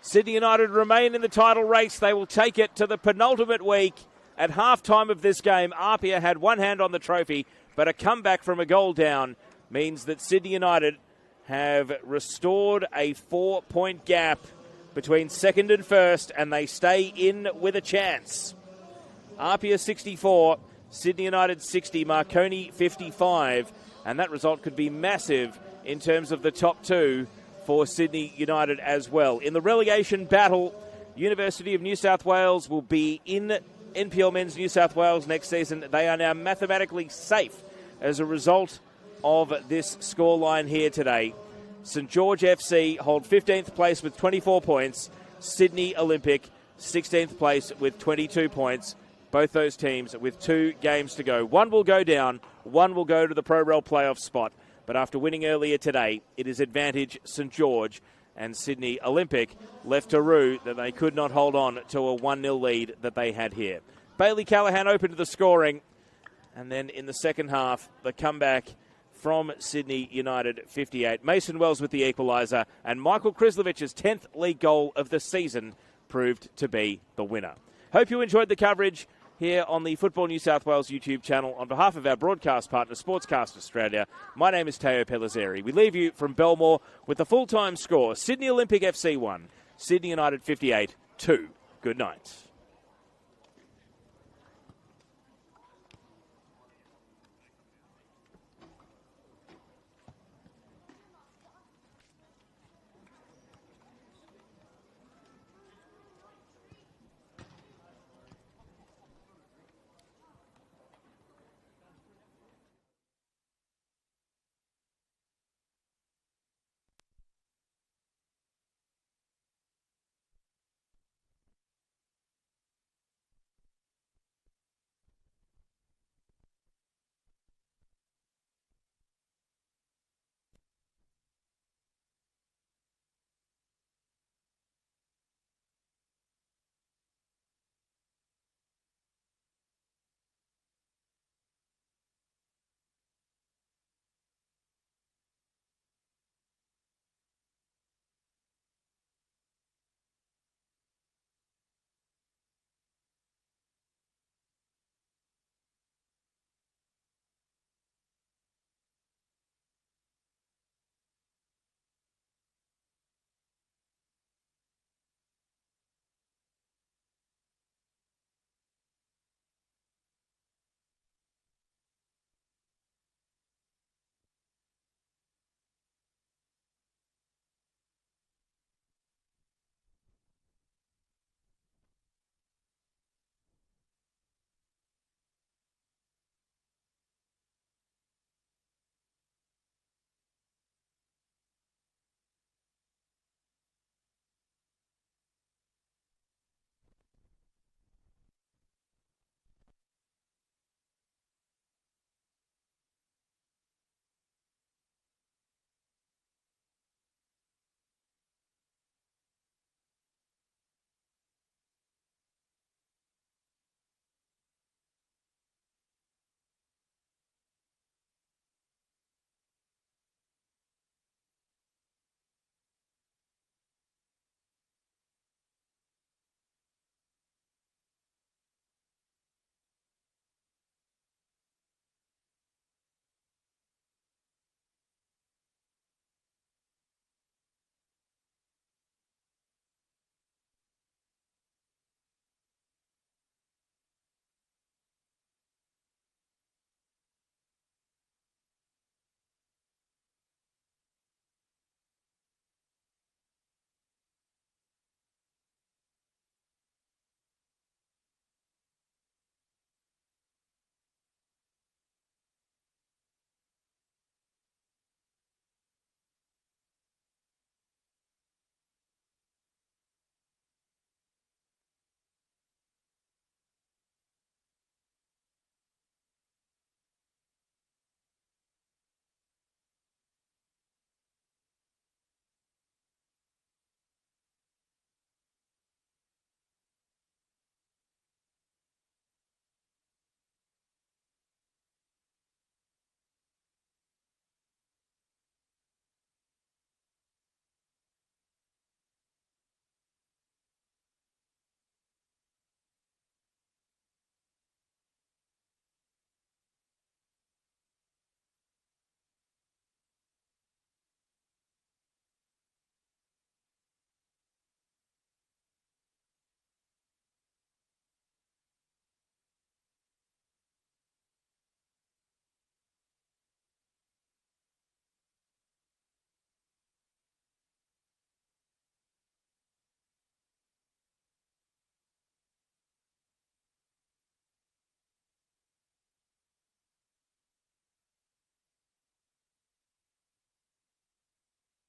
Sydney United remain in the title race. They will take it to the penultimate week. At half-time of this game, Apia had one hand on the trophy, but a comeback from a goal down means that Sydney United have restored a 4-point gap between second and first, and they stay in with a chance. Apia 64, Sydney United 60, Marconi 55, and that result could be massive in terms of the top two for Sydney United as well. In the relegation battle, University of New South Wales will be in NPL Men's New South Wales next season. They are now mathematically safe as a result of this scoreline here today. St George FC hold 15th place with 24 points. Sydney Olympic 16th place with 22 points. Both those teams with 2 games to go. One will go down, one will go to the Pro-Rel playoff spot. But after winning earlier today, it is advantage St George, and Sydney Olympic left to rue that they could not hold on to a 1-0 lead that they had here. Bailey Callahan open to the scoring, and then in the second half, the comeback from Sydney United 58. Mason Wells with the equaliser, and Michael Krislovic's 10th league goal of the season proved to be the winner. Hope you enjoyed the coverage here on the Football New South Wales YouTube channel. On behalf of our broadcast partner, Sportscast Australia, my name is Teo Pellizzeri. We leave you from Belmore with the full-time score. Sydney Olympic FC 1, Sydney United 58, 2. Good night.